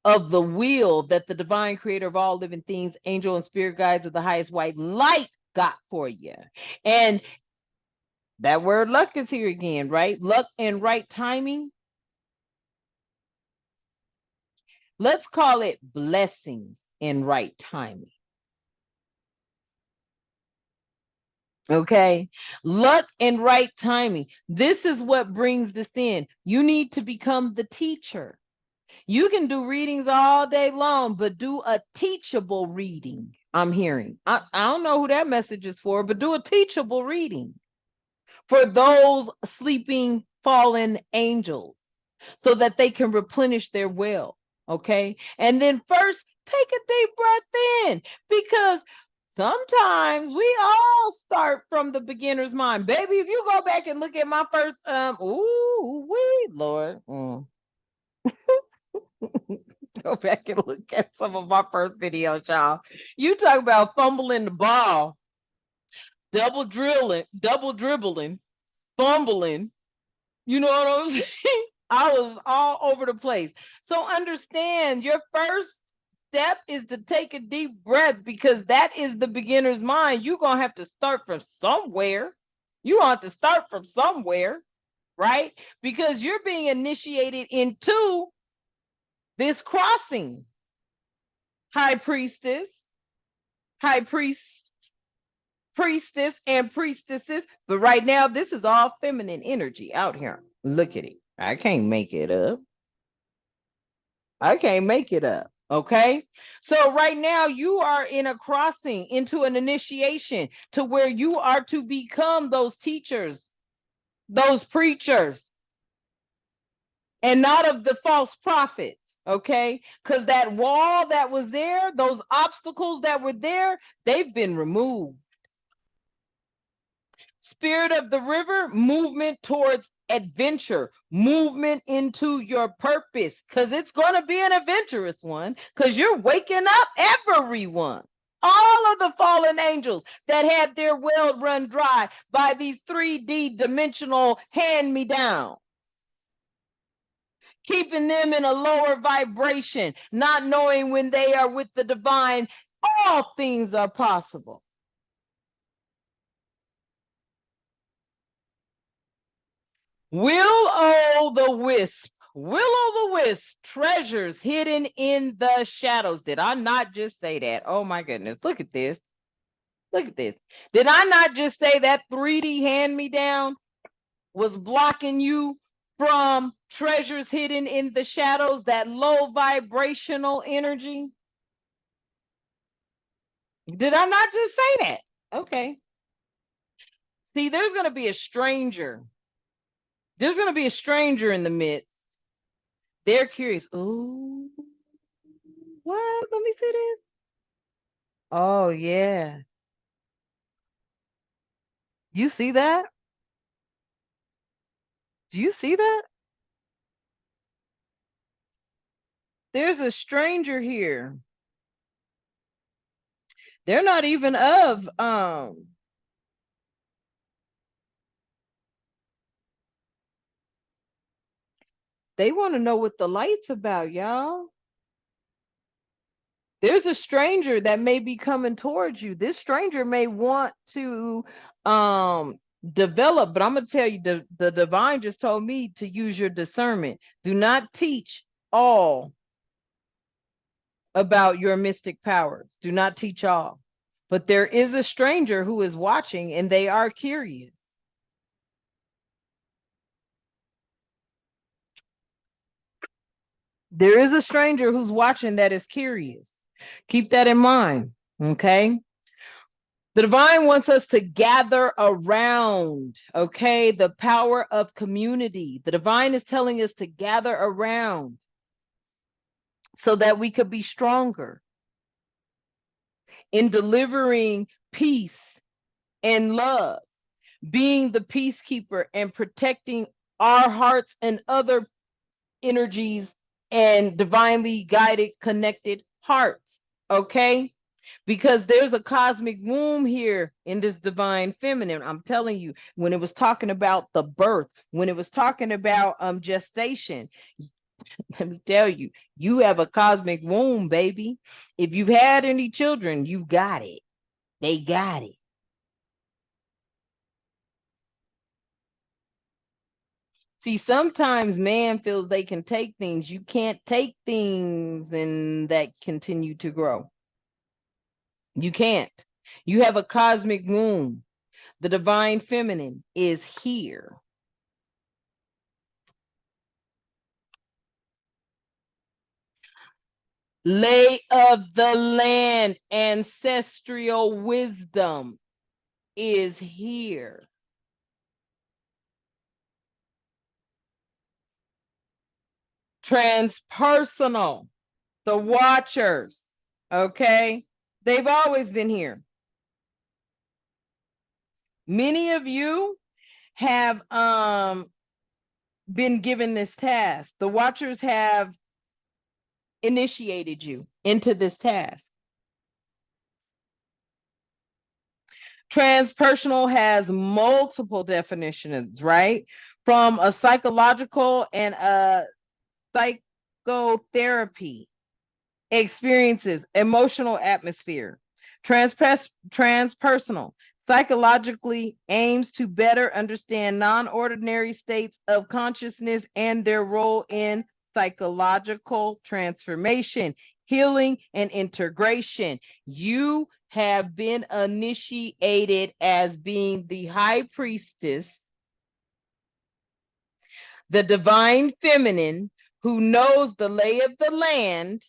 of the wheel that the divine creator of all living things, angel and spirit guides of the highest white light got for you. And that word luck is here again, right? Luck and right timing. Let's call it blessings and right timing. Okay. Luck and right timing. This is what brings this in. You need to become the teacher. You can do readings all day long, but do a teachable reading. I'm hearing. I don't know who that message is for, but do a teachable reading for those sleeping fallen angels so that they can replenish their well. Okay. And then first, take a deep breath in, because sometimes we all start from the beginner's mind. Baby, if you go back and look at my first, ooh, wee, Lord. Go back and look at some of my first videos, y'all. You talk about fumbling the ball, double dribbling, fumbling. You know what I'm saying? I was all over the place. So understand, your first step is to take a deep breath, because that is the beginner's mind. You're going to have to start from somewhere. You want to start from somewhere, right? Because you're being initiated into this crossing. High priestess, high priest, priestess, and priestesses. But right now, this is all feminine energy out here. Look at it. I can't make it up. I can't make it up. Okay. So right now you are in a crossing into an initiation to where you are to become those teachers, those preachers, and not of the false prophets. Okay. Because that wall that was there, those obstacles that were there, they've been removed. Spirit of the river, movement towards adventure, movement into your purpose, because it's going to be an adventurous one, because you're waking up everyone. All of the fallen angels that had their well run dry by these 3D dimensional hand-me-down, keeping them in a lower vibration, not knowing when they are with the divine, all things are possible. Will-o'-the-wisp. Will-o'-the-wisp, treasures hidden in the shadows. Did I not just say that? Oh my goodness. Look at this. Look at this. Did I not just say that 3D hand-me-down was blocking you from treasures hidden in the shadows, that low vibrational energy? Did I not just say that? Okay. See, there's going to be a stranger. There's going to be a stranger in the midst. They're curious. Oh, what? Let me see this. Oh, yeah. You see that? Do you see that? There's a stranger here. They're not even of they want to know what the light's about, y'all. There's a stranger that may be coming towards you. This stranger may want to develop, but I'm going to tell you, the divine just told me to use your discernment. Do not teach all about your mystic powers. Do not teach all. But there is a stranger who is watching, and they are curious. There is a stranger who's watching that is curious. Keep that in mind, okay? The divine wants us to gather around, okay? The power of community. The divine is telling us to gather around so that we could be stronger in delivering peace and love, being the peacekeeper and protecting our hearts and other energies and divinely guided, connected hearts, okay? Because there's a cosmic womb here in this divine feminine. I'm telling you, when it was talking about the birth, when it was talking about gestation, let me tell you, you have a cosmic womb, baby. If you've had any children, you got it. They got it. See, sometimes man feels they can take things. You can't take things and that continue to grow. You can't. You have a cosmic womb. The divine feminine is here. Lay of the land, ancestral wisdom is here. Transpersonal, the watchers, okay? They've always been here. Many of you have been given this task. The watchers have initiated you into this task. Transpersonal has multiple definitions, right? From a psychological and a psychotherapy experiences, emotional atmosphere. Transpersonal psychologically aims to better understand non-ordinary states of consciousness and their role in psychological transformation, healing, and integration. You have been initiated as being the high priestess, the divine feminine who knows the lay of the land,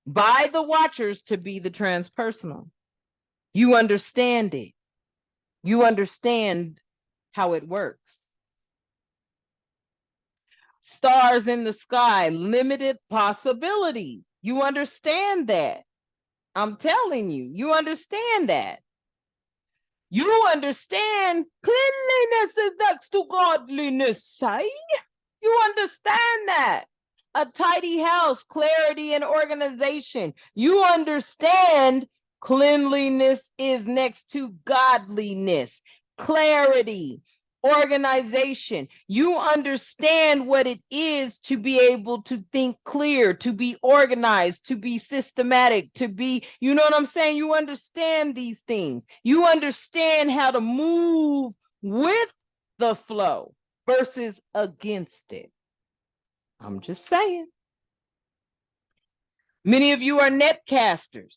by the watchers to be the transpersonal. You understand it. You understand how it works. Stars in the sky, limited possibilities. You understand that. I'm telling you, you understand that. You understand cleanliness is next to godliness, say? You understand that. A tidy house, clarity and organization. You understand cleanliness is next to godliness, clarity, organization. You understand what it is to be able to think clear, to be organized, to be systematic, to be, you know what I'm saying? You understand these things. You understand how to move with the flow versus against it. I'm just saying. Many of you are netcasters.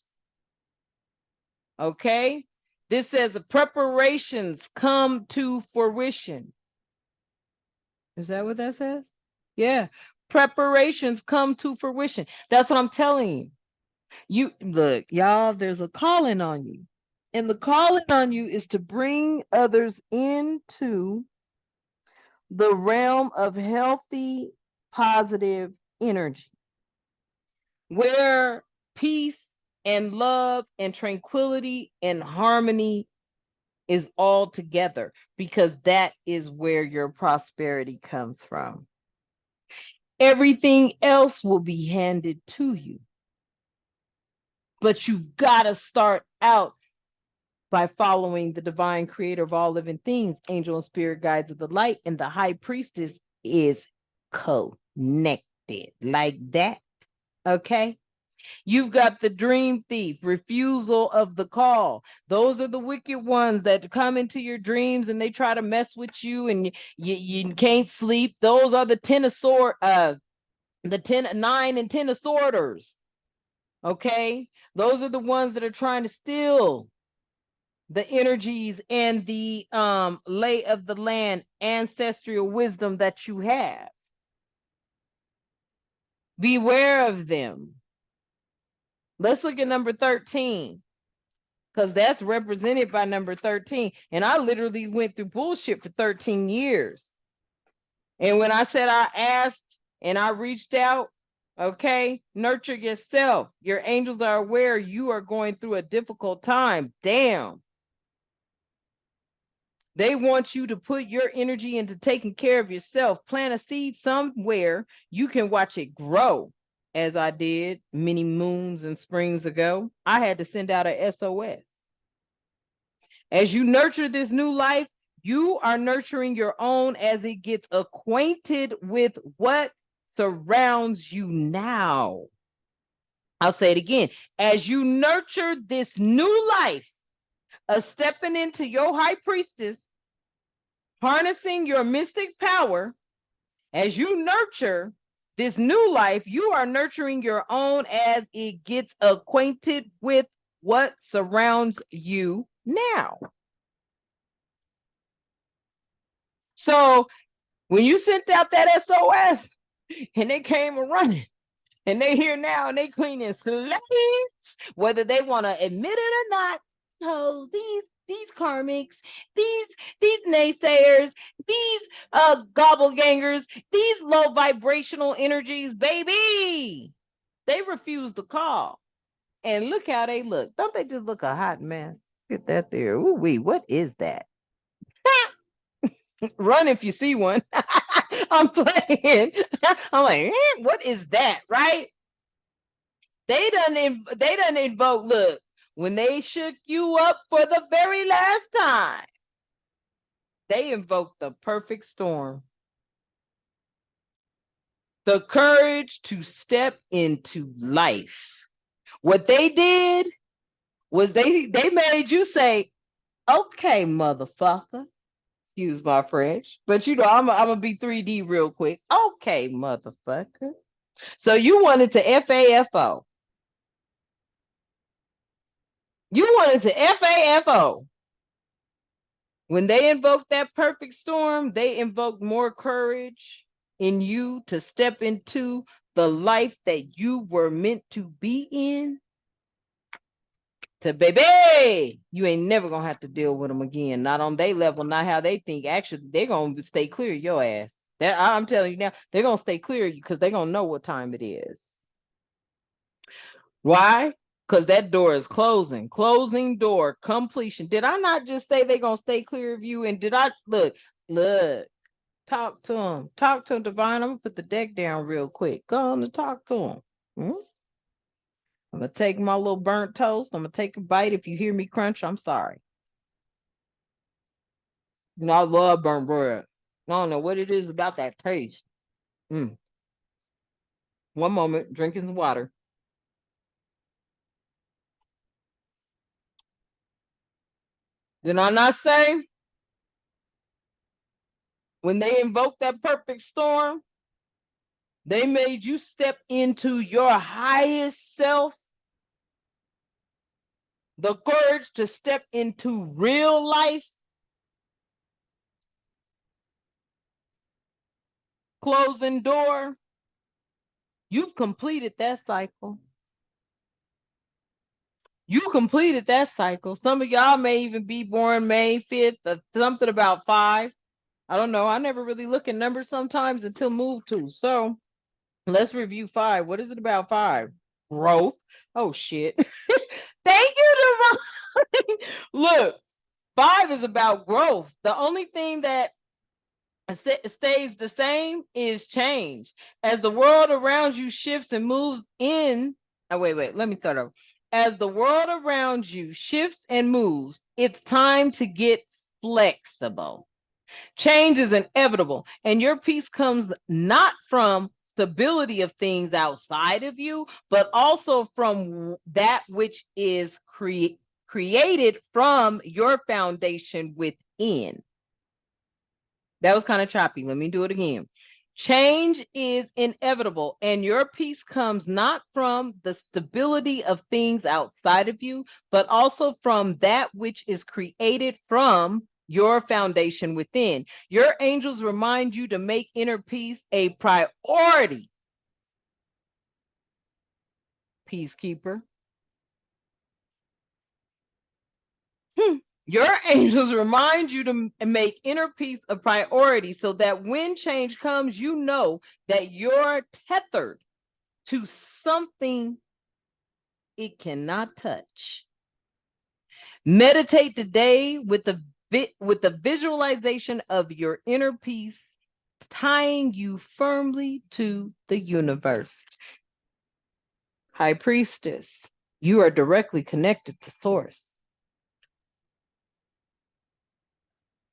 Okay? This says the preparations come to fruition. Is that what that says? Yeah. Preparations come to fruition. That's what I'm telling you. You look, y'all, there's a calling on you. And the calling on you is to bring others into the realm of healthy, positive energy, where peace and love and tranquility and harmony is all together, because that is where your prosperity comes from. Everything else will be handed to you. But you've got to start out by following the divine creator of all living things, angel and spirit guides of the light, and the high priestess is connected like that. Okay? You've got the dream thief, refusal of the call. Those are the wicked ones that come into your dreams and they try to mess with you and you can't sleep. Those are the 10 of sword, the 9 and 10 of sworders. Okay? Those are the ones that are trying to steal the energies and the lay of the land, ancestral wisdom that you have. Beware of them. Let's look at number 13, because that's represented by number 13. And I literally went through bullshit for 13 years. And when I said I asked and I reached out, okay, nurture yourself. Your angels are aware you are going through a difficult time. Damn. They want you to put your energy into taking care of yourself. Plant a seed somewhere you can watch it grow. As I did many moons and springs ago, I had to send out a SOS. As you nurture this new life, you are nurturing your own as it gets acquainted with what surrounds you now. I'll say it again. As you nurture this new life, stepping into your high priestess, harnessing your mystic power, as you nurture this new life, you are nurturing your own as it gets acquainted with what surrounds you now. So when you sent out that SOS and they came running and they here now and they cleaning slates, whether they want to admit it or not. So these karmics, these naysayers, these gobble-gangers, these low vibrational energies, baby, they refuse to call. And look how they look. Don't they just look a hot mess? Get that there. Ooh wee, what is that? Run if you see one. I'm playing. I'm like, what is that, right? They done invoke. Look, when they shook you up for the very last time, they invoked the perfect storm. The courage to step into life. What they did was they made you say, okay, motherfucker. Excuse my French, but you know, I'm gonna be 3D real quick. Okay, motherfucker. So you wanted to FAFO. You wanted to FAFO. When they invoked that perfect storm, they invoked more courage in you to step into the life that you were meant to be in. To baby, you ain't never gonna have to deal with them again. Not on their level, not how they think. Actually, they're gonna stay clear of your ass. That I'm telling you now, they're gonna stay clear of you because they're gonna know what time it is. Why? Because that door is closing. Closing door, completion. Did I not just say they're gonna stay clear of you? And did I look, talk to them. Talk to them, Divine. I'm gonna put the deck down real quick. Go on and talk to them. I'm gonna take my little burnt toast. I'm gonna take a bite. If you hear me crunch, I'm sorry. You know, I love burnt bread. I don't know what it is about that taste. One moment, drinking some water. Did I not say when they invoked that perfect storm, they made you step into your highest self? The courage to step into real life. Closing door. You've completed that cycle. You completed that cycle. Some of y'all may even be born May 5th or something about 5. I don't know. I never really look at numbers sometimes until move to. So let's review 5. What is it about 5? Growth. Oh, shit. Thank you, Devon. Look, 5 is about growth. The only thing that stays the same is change. As the world around you shifts and moves in. Oh, wait, let me start over. As the world around you shifts and moves, it's time to get flexible. Change is inevitable, and your peace comes not from stability of things outside of you, but also from that which is created from your foundation within. That was kind of choppy. Let me do it again. Change is inevitable, and your peace comes not from the stability of things outside of you, but also from that which is created from your foundation within. Your angels remind you to make inner peace a priority. Peacekeeper. Your angels remind you to make inner peace a priority so that when change comes, you know that you're tethered to something it cannot touch. Meditate today with the visualization of your inner peace, tying you firmly to the universe. High Priestess, you are directly connected to Source.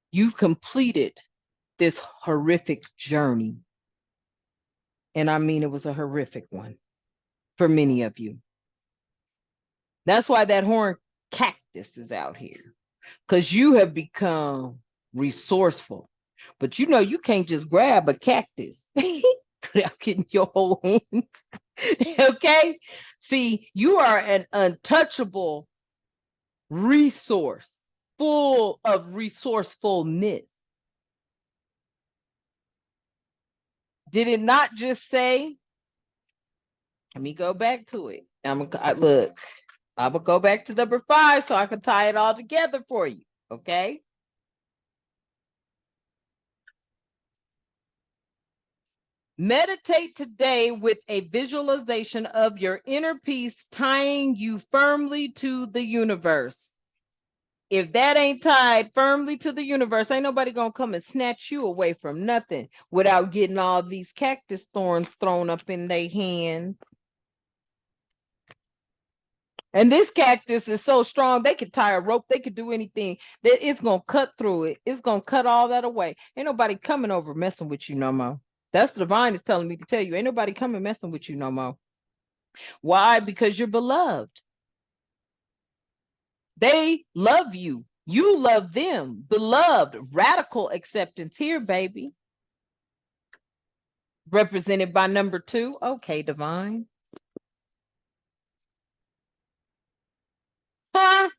You've completed this horrific journey. And I mean, it was a horrific one for many of you. That's why that horn cactus is out here, because you have become resourceful. But you know, you can't just grab a cactus without getting your whole hands. Okay? See, you are an untouchable resource, full of resourcefulness. Did it not just say, let me go back to it. Look, I'm gonna go back to number 5 so I can tie it all together for you. Okay. Meditate today with a visualization of your inner peace tying you firmly to the universe. If that ain't tied firmly to the universe, ain't nobody gonna come and snatch you away from nothing without getting all these cactus thorns thrown up in their hands. And this cactus is so strong, they could tie a rope, they could do anything. That it's gonna cut through it. It's gonna cut all that away. Ain't nobody coming over messing with you no more. That's the divine is telling me to tell you. Ain't nobody coming messing with you no more. Why? Because you're beloved. They love you. You love them. Beloved, radical acceptance here, baby. Represented by number 2. Okay, divine. Huh?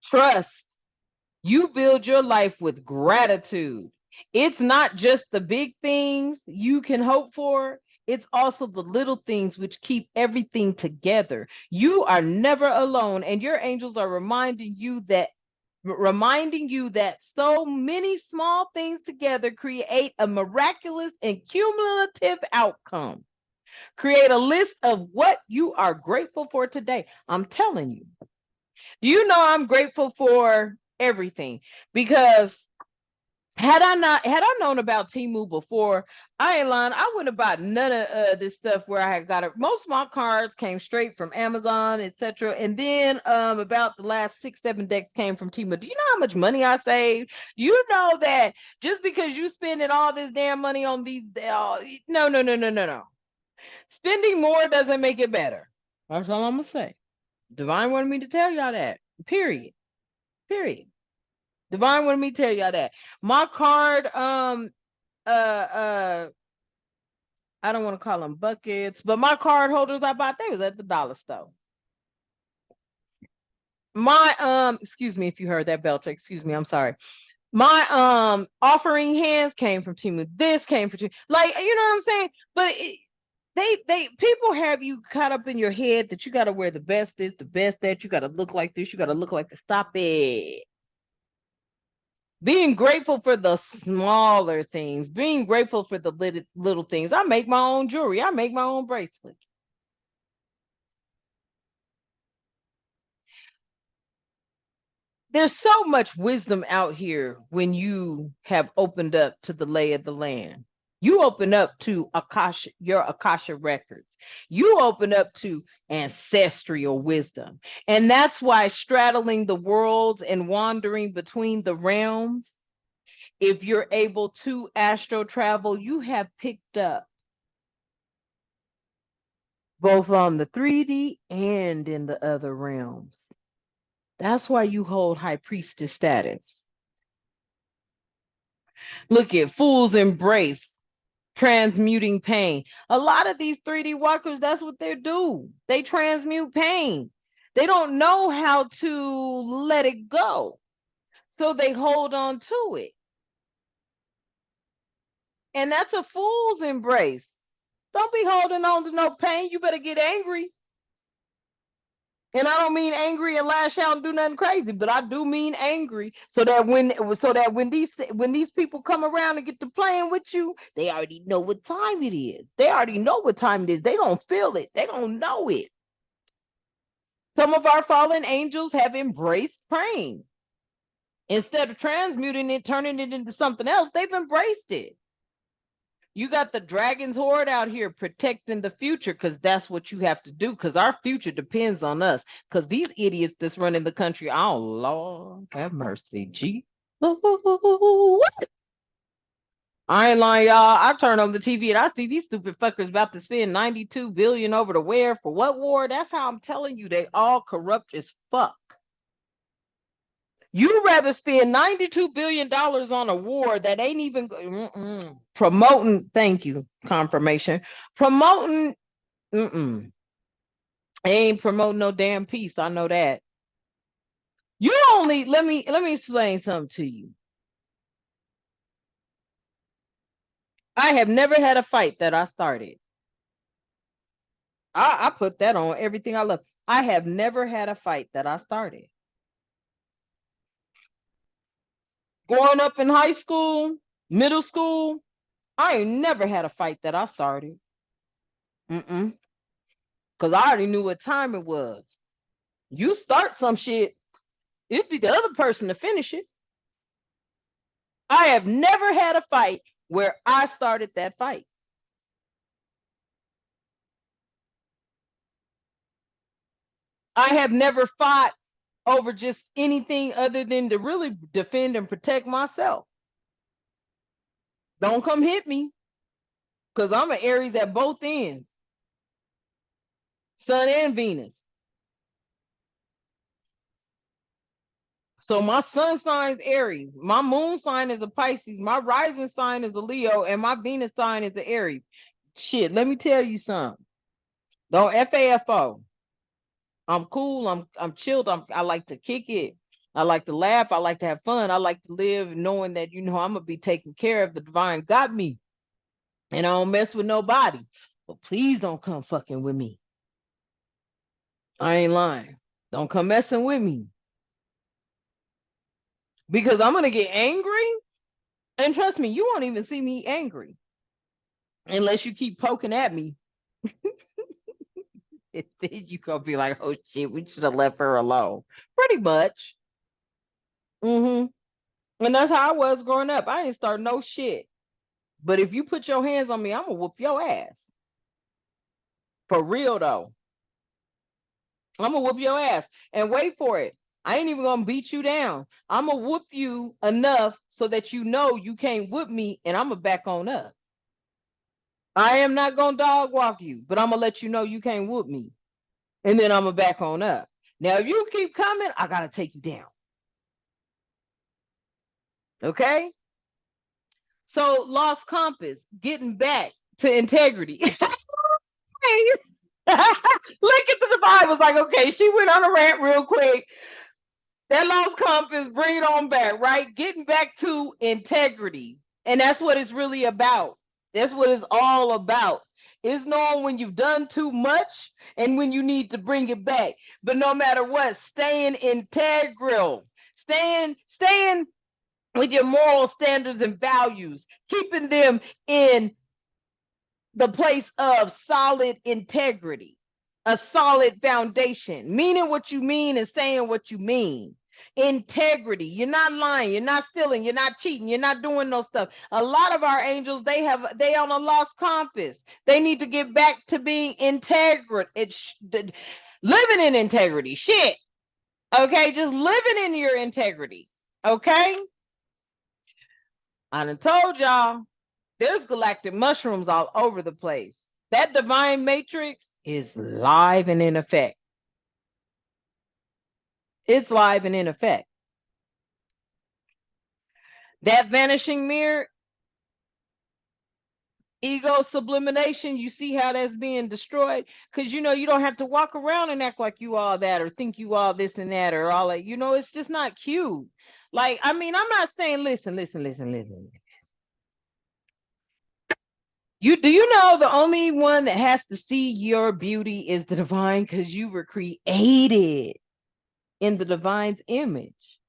Trust. You build your life with gratitude. It's not just the big things you can hope for. It's also the little things which keep everything together. You are never alone, and your angels are reminding you that so many small things together create a miraculous and cumulative outcome. Create a list of what you are grateful for today. I'm telling you. Do you know I'm grateful for everything? Because had I known about Temu before, I ain't lying, I wouldn't have bought none of this stuff where I had got it. Most of my cards came straight from Amazon, etc. And then about the last 6-7 decks came from Temu. Do you know how much money I saved? Do you know that just because you spending all this damn money on these, no. Spending more doesn't make it better. That's all I'm gonna say. Divine wanted me to tell y'all that. Period. Divine wanted me to tell y'all that. My card, I don't want to call them buckets, but my card holders I bought, they was at the dollar store. My excuse me if you heard that bell check. Excuse me, I'm sorry. My offering hands came from Temu. This came from Temu. Like, you know what I'm saying? But they people have you caught up in your head that you got to wear the best this, the best that, you got to look like this, you got to look like this. Stop it. Being grateful for the smaller things, being grateful for the little things. I make my own jewelry. I make my own bracelet. There's so much wisdom out here when you have opened up to the lay of the land. You open up to your Akasha records. You open up to ancestral wisdom. And that's why straddling the worlds and wandering between the realms, if you're able to astro travel, you have picked up both on the 3D and in the other realms. That's why you hold high priestess status. Look at Fool's Embrace, transmuting pain. A lot of these 3D walkers, that's what they do. They transmute pain. They don't know how to let it go. So they hold on to it. And that's a fool's embrace. Don't be holding on to no pain. You better get angry. And I don't mean angry and lash out and do nothing crazy, but I do mean angry so that when these people come around and get to playing with you, they already know what time it is. They already know what time it is. They don't feel it. They don't know it. Some of our fallen angels have embraced pain. Instead of transmuting it, turning it into something else, they've embraced it. You got the dragon's horde out here protecting the future because that's what you have to do because our future depends on us. Because these idiots that's running the country, oh, Lord, have mercy. Gee. What? I ain't lying, y'all. I turn on the TV and I see these stupid fuckers about to spend $92 billion over to where for what war? That's how I'm telling you, they all corrupt as fuck. You rather spend $92 billion on a war that ain't even promoting, thank you, confirmation, promoting, ain't promoting no damn peace. I know that. You only, let me explain something to you. I have never had a fight that I started. I put that on everything I love. I have never had a fight that I started. Growing up in high school, middle school, I ain't never had a fight that I started. Because I already knew what time it was. You start some shit, it'd be the other person to finish it. I have never had a fight where I started that fight. I have never fought over just anything other than to really defend and protect myself. Don't come hit me, because I'm an Aries at both ends, Sun and Venus. So my sun sign is Aries, my moon sign is a Pisces, my rising sign is a Leo, and my Venus sign is the Aries. Shit, let me tell you something. Don't FAFO. I'm cool. I'm chilled. I like to kick it. I like to laugh. I like to have fun. I like to live knowing that, I'm gonna be taken care of. The divine got me, and I don't mess with nobody. But please don't come fucking with me. I ain't lying. Don't come messing with me, because I'm gonna get angry. And trust me, you won't even see me angry unless you keep poking at me. Then you gonna be like, oh shit, we should have left her alone. Pretty much. And that's how I was growing up. I didn't start no shit. But if you put your hands on me, I'm gonna whoop your ass. For real though. I'm gonna whoop your ass. And wait for it. I ain't even gonna beat you down. I'm gonna whoop you enough so that you know you can't whoop me, and I'm gonna back on up. I am not gonna dog walk you, but I'm gonna let you know you can't whoop me. And then I'm gonna back on up. Now, if you keep coming, I gotta take you down. Okay? So lost compass, getting back to integrity. Look at the Bible. It's like, okay, she went on a rant real quick. That lost compass, bring it on back, right? Getting back to integrity. And that's what it's really about. That's what it's all about. It's knowing when you've done too much and when you need to bring it back. But no matter what, staying integral, staying with your moral standards and values, keeping them in the place of solid integrity, a solid foundation, meaning what you mean and saying what you mean. Integrity. You're not lying, you're not stealing, you're not cheating, you're not doing no stuff. A lot of our angels, they on a lost compass. They need to get back to being integral. It's living in integrity. Shit. Okay, just living in your integrity. Okay. I done told y'all, there's galactic mushrooms all over the place. That divine matrix is live and in effect. It's live and in effect. That vanishing mirror, ego sublimation, you see how that's being destroyed? Because, you don't have to walk around and act like you all that or think you all this and that or all that. It's just not cute. Like, I mean, I'm not saying, listen. Do you know the only one that has to see your beauty is the divine, because you were created in the divine's image.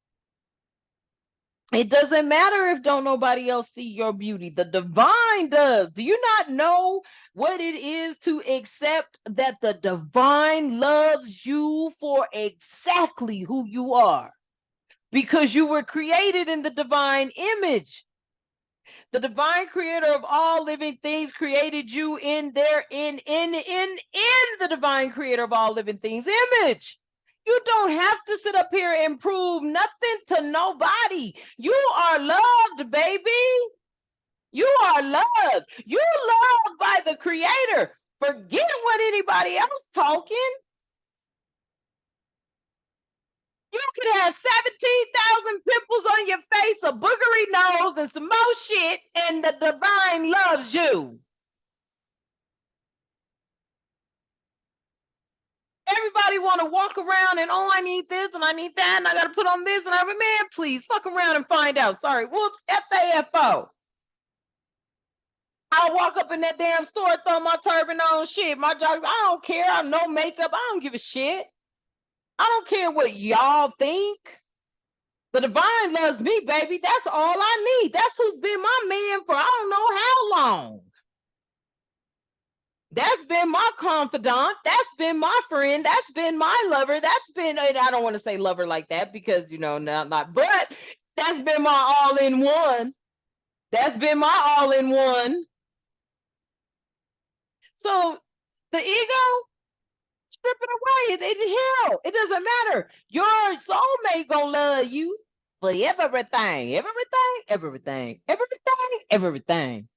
It doesn't matter if don't nobody else see your beauty. The divine does. Do you not know what it is to accept that the divine loves you for exactly who you are? Because you were created in the divine image. The divine creator of all living things created you in the divine creator of all living things image. You don't have to sit up here and prove nothing to nobody. You are loved, baby. You are loved. You're loved by the creator. Forget what anybody else talking. You could have 17,000 pimples on your face, a boogery nose, and some more shit, and the divine loves you. Everybody Everybody want to walk around and, oh, I need this and I need that and I got to put on this and I'm a man, please fuck around and find out. Sorry, whoops, FAFO. I'll walk up in that damn store, throw my turban on, shit, my joggers. I don't care. I'm no makeup. I don't give a shit. I don't care what y'all think. The divine loves me, baby. That's all I need. That's who's been my man for I don't know how long. That's been my confidant. That's been my friend. That's been my lover. That's been, and I don't want to say lover like that because, you know, not, but that's been my all-in-one. That's been my all-in-one. So the ego, strip it away. Hell, it doesn't matter. Your soulmate gonna love you for everything, everything.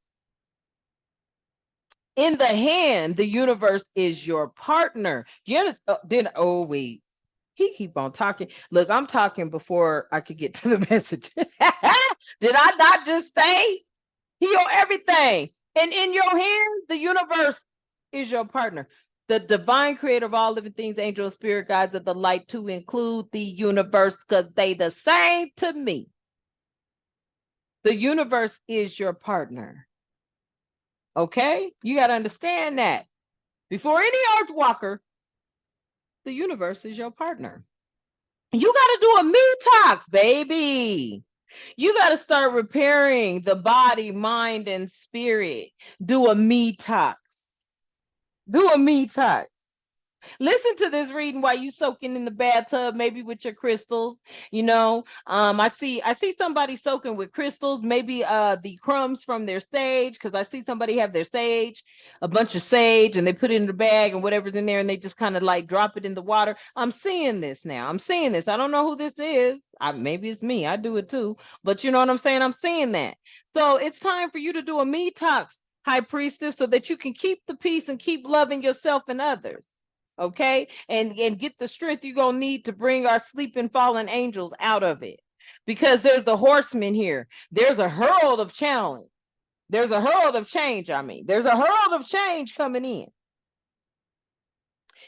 In the hand, the universe is your partner. Wait, he keep on talking. Look, I'm talking before I could get to the message. Did I not just say heal everything? And in your hand, the universe is your partner. The divine creator of all living things, angels, spirit guides of the light, to include the universe, because they the same to me. The universe is your partner. Okay? You got to understand that. Before any earth walker, the universe is your partner. You got to do a me-tox, baby. You got to start repairing the body, mind, and spirit. Do a me-tox. Do a me-tox. Listen to this reading while you soaking in the bathtub, maybe with your crystals. You know, I see somebody soaking with crystals, maybe the crumbs from their sage, because I see somebody have their sage, a bunch of sage, and they put it in the bag and whatever's in there, and they just kind of like drop it in the water. I'm seeing this now. I'm seeing this. I don't know who this is. Maybe it's me. I do it too. But you know what I'm saying? I'm seeing that. So it's time for you to do a me-tox, High Priestess, so that you can keep the peace and keep loving yourself and others. Okay, and get the strength you're gonna need to bring our sleeping fallen angels out of it, because there's the horsemen here. There's a herald of challenge. There's a herald of change. There's a herald of change coming in.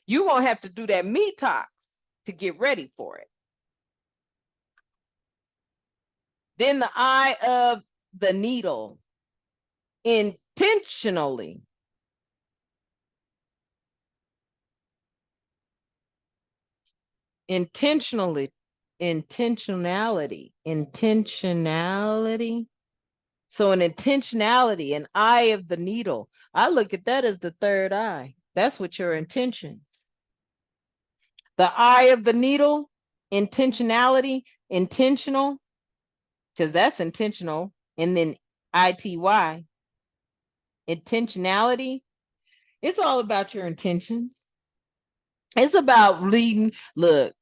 You won't have to do that me-tox to get ready for it. Then the eye of the needle, intentionality. So an intentionality, an eye of the needle. I look at that as the third eye. That's what your intentions. The eye of the needle, intentionality, intentional, because that's intentional. And then ITY, intentionality. It's all about your intentions. It's about leading. Look,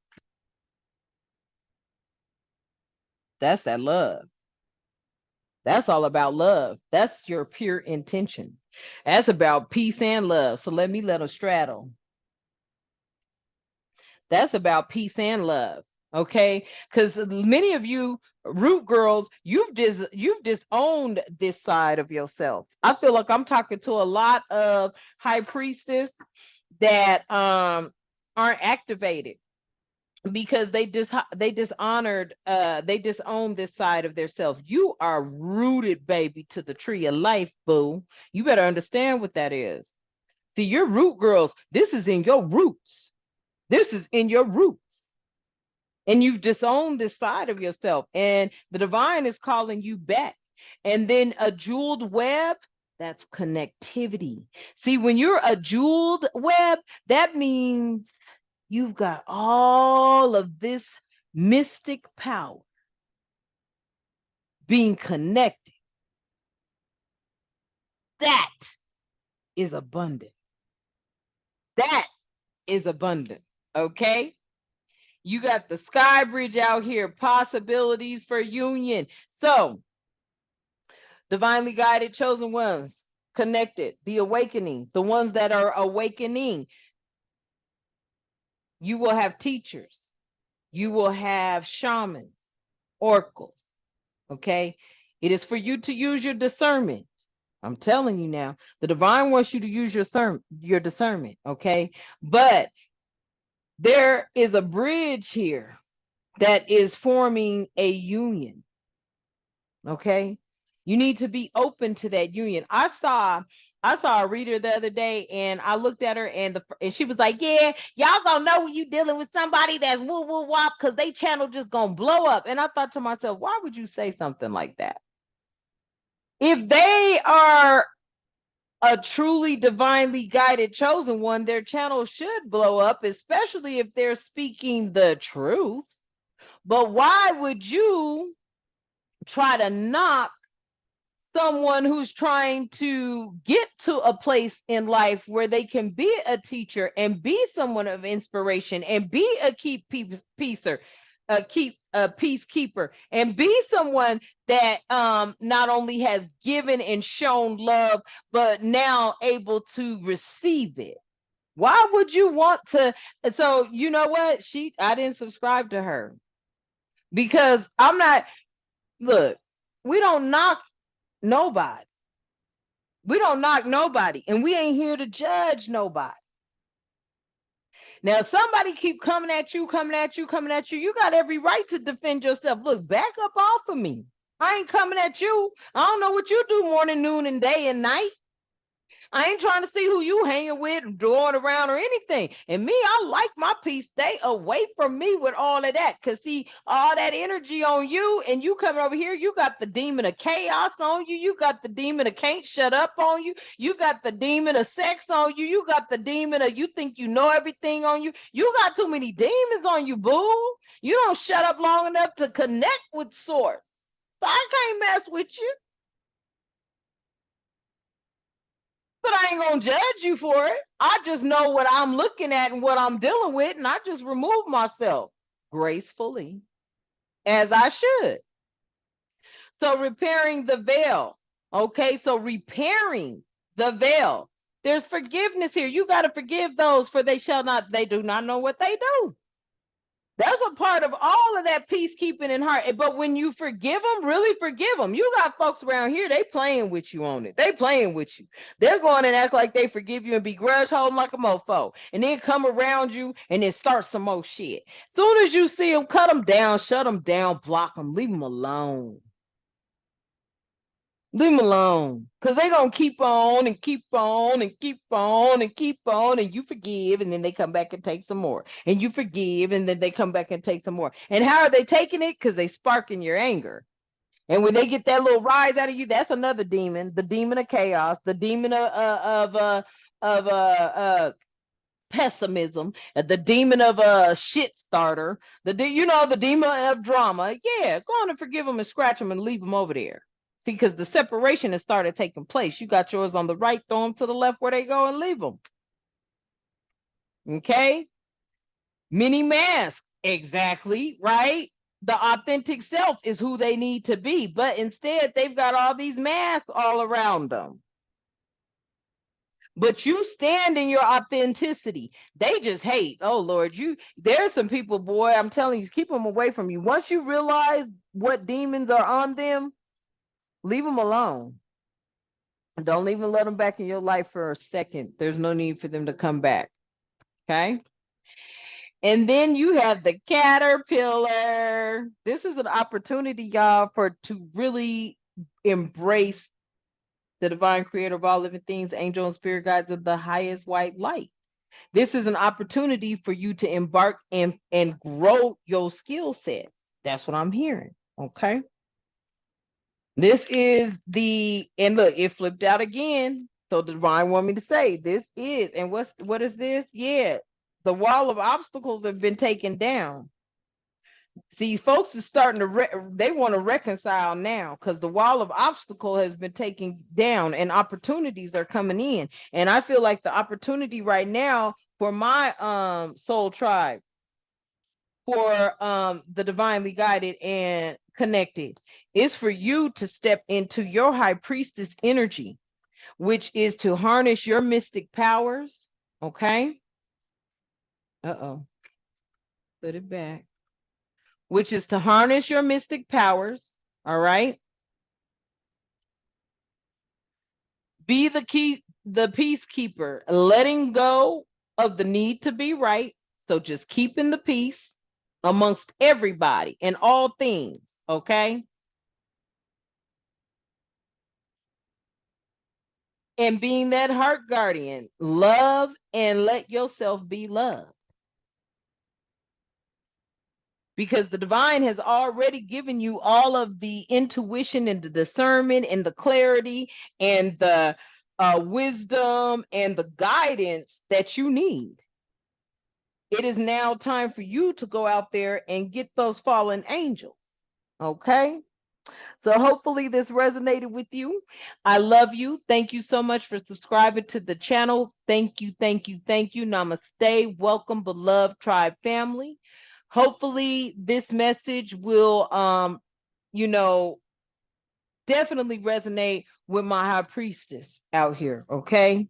that's that love. That's all about love. That's your pure intention. That's about peace and love. So let them straddle. That's about peace and love. Okay, because many of you root girls, you've disowned this side of yourself. I feel like I'm talking to a lot of High Priestess that aren't activated, because they dishonored, they disowned this side of their self. You are rooted, baby, to the tree of life, boo. You better understand what that is. See, your root girls, this is in your roots. This is in your roots. And you've disowned this side of yourself, and the divine is calling you back. And then a jeweled web, that's connectivity. See, when you're a jeweled web, that means you've got all of this mystic power being connected. That is abundant. That is abundant. Okay? You got the sky bridge out here, possibilities for union. So, divinely guided, chosen ones, connected, the awakening, the ones that are awakening. You will have teachers. You will have shamans, oracles. Okay? It is for you to use your discernment. I'm telling you now, the divine wants you to use your discernment. Okay? But There is a bridge here that is forming a union. Okay. You need to be open to that union. I saw a reader the other day, and I looked at her, and she was like, yeah, y'all gonna know when you dealing with somebody that's woo woo wop, because they channel just gonna blow up. And I thought to myself, why would you say something like that? If they are a truly divinely guided chosen one, their channel should blow up, especially if they're speaking the truth. But why would you try to knock someone who's trying to get to a place in life where they can be a teacher and be someone of inspiration and be a peacekeeper, and be someone that not only has given and shown love, but now able to receive it? Why would you want to? So you know what? I didn't subscribe to her, because I'm not. Look, we don't knock nobody. We don't knock nobody, and we ain't here to judge nobody. Now, somebody keep coming at you, you got every right to defend yourself. Look, back up off of me. I ain't coming at you. I don't know what you do morning, noon, and day and night. I ain't trying to see who you hanging with, going around, or anything. And me, I like my peace. Stay away from me with all of that. Because see, all that energy on you, and you coming over here, you got the demon of chaos on you. You got the demon of can't shut up on you. You got the demon of sex on you. You got the demon of you think you know everything on you. You got too many demons on you, boo. You don't shut up long enough to connect with source. So I can't mess with you. But I ain't gonna judge you for it. I just know what I'm looking at and what I'm dealing with, and I just remove myself gracefully, as I should. So repairing the veil. Okay, so repairing the veil. There's forgiveness here. You got to forgive those, for they do not know what they do. That's a part of all of that peacekeeping in heart. But when you forgive them, really forgive them. You got folks around here, they playing with you on it. They playing with you. They're going and act like they forgive you and be grudge holding like a mofo. And then come around you and then start some more shit. Soon as you see them, cut them down, shut them down, block them, leave them alone. Leave them alone, because they're going to keep on and keep on and keep on and keep on, and you forgive, and then they come back and take some more. And you forgive, and then they come back and take some more. And how are they taking it? Because they sparking your anger. And when they get that little rise out of you, that's another demon, the demon of chaos, the demon of pessimism, the demon of a shit starter, the demon of drama. Yeah, go on and forgive them and scratch them and leave them over there. See, because the separation has started taking place. You got yours on the right, throw them to the left where they go and leave them. Okay? Mini mask. Exactly, right? The authentic self is who they need to be, but instead they've got all these masks all around them. But you stand in your authenticity. They just hate. Oh Lord, there's some people, boy, I'm telling you, keep them away from you. Once you realize what demons are on them, leave them alone. Don't even let them back in your life for a second. There's no need for them to come back. Okay. And then you have the caterpillar. This is an opportunity, y'all, to really embrace the divine creator of all living things, angel and spirit guides of the highest white light. This is an opportunity for you to embark and grow your skill sets. That's what I'm hearing. Okay. This is and look, it flipped out again. So the divine want me to say this is, and what is this? Yeah, the wall of obstacles have been taken down. See, folks is starting to they want to reconcile now, because the wall of obstacle has been taken down and opportunities are coming in. And I feel like the opportunity right now for my soul tribe, for the divinely guided and connected, is for you to step into your high priestess energy, which is to harness your mystic powers. Okay. Uh-oh. Put it back. Which is to harness your mystic powers. All right. Be the peacekeeper, letting go of the need to be right. So just keeping the peace amongst everybody and all things, okay? And being that heart guardian, love and let yourself be loved. Because the divine has already given you all of the intuition and the discernment and the clarity and the wisdom and the guidance that you need. It is now time for you to go out there and get those fallen angels. Okay? So hopefully this resonated with you. I love you. Thank you so much for subscribing to the channel. Thank you, thank you, thank you. Namaste. Welcome, beloved tribe family. Hopefully this message will you know, definitely resonate with my high priestess out here, okay?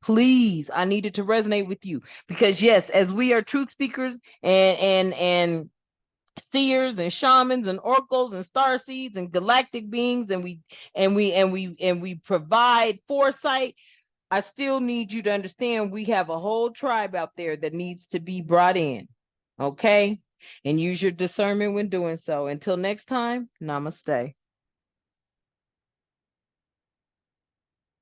Please, I need it to resonate with you because yes, as we are truth speakers and seers and shamans and oracles and star seeds and galactic beings, and we provide foresight. I still need you to understand we have a whole tribe out there that needs to be brought in. Okay? And use your discernment when doing so. Until next time, namaste.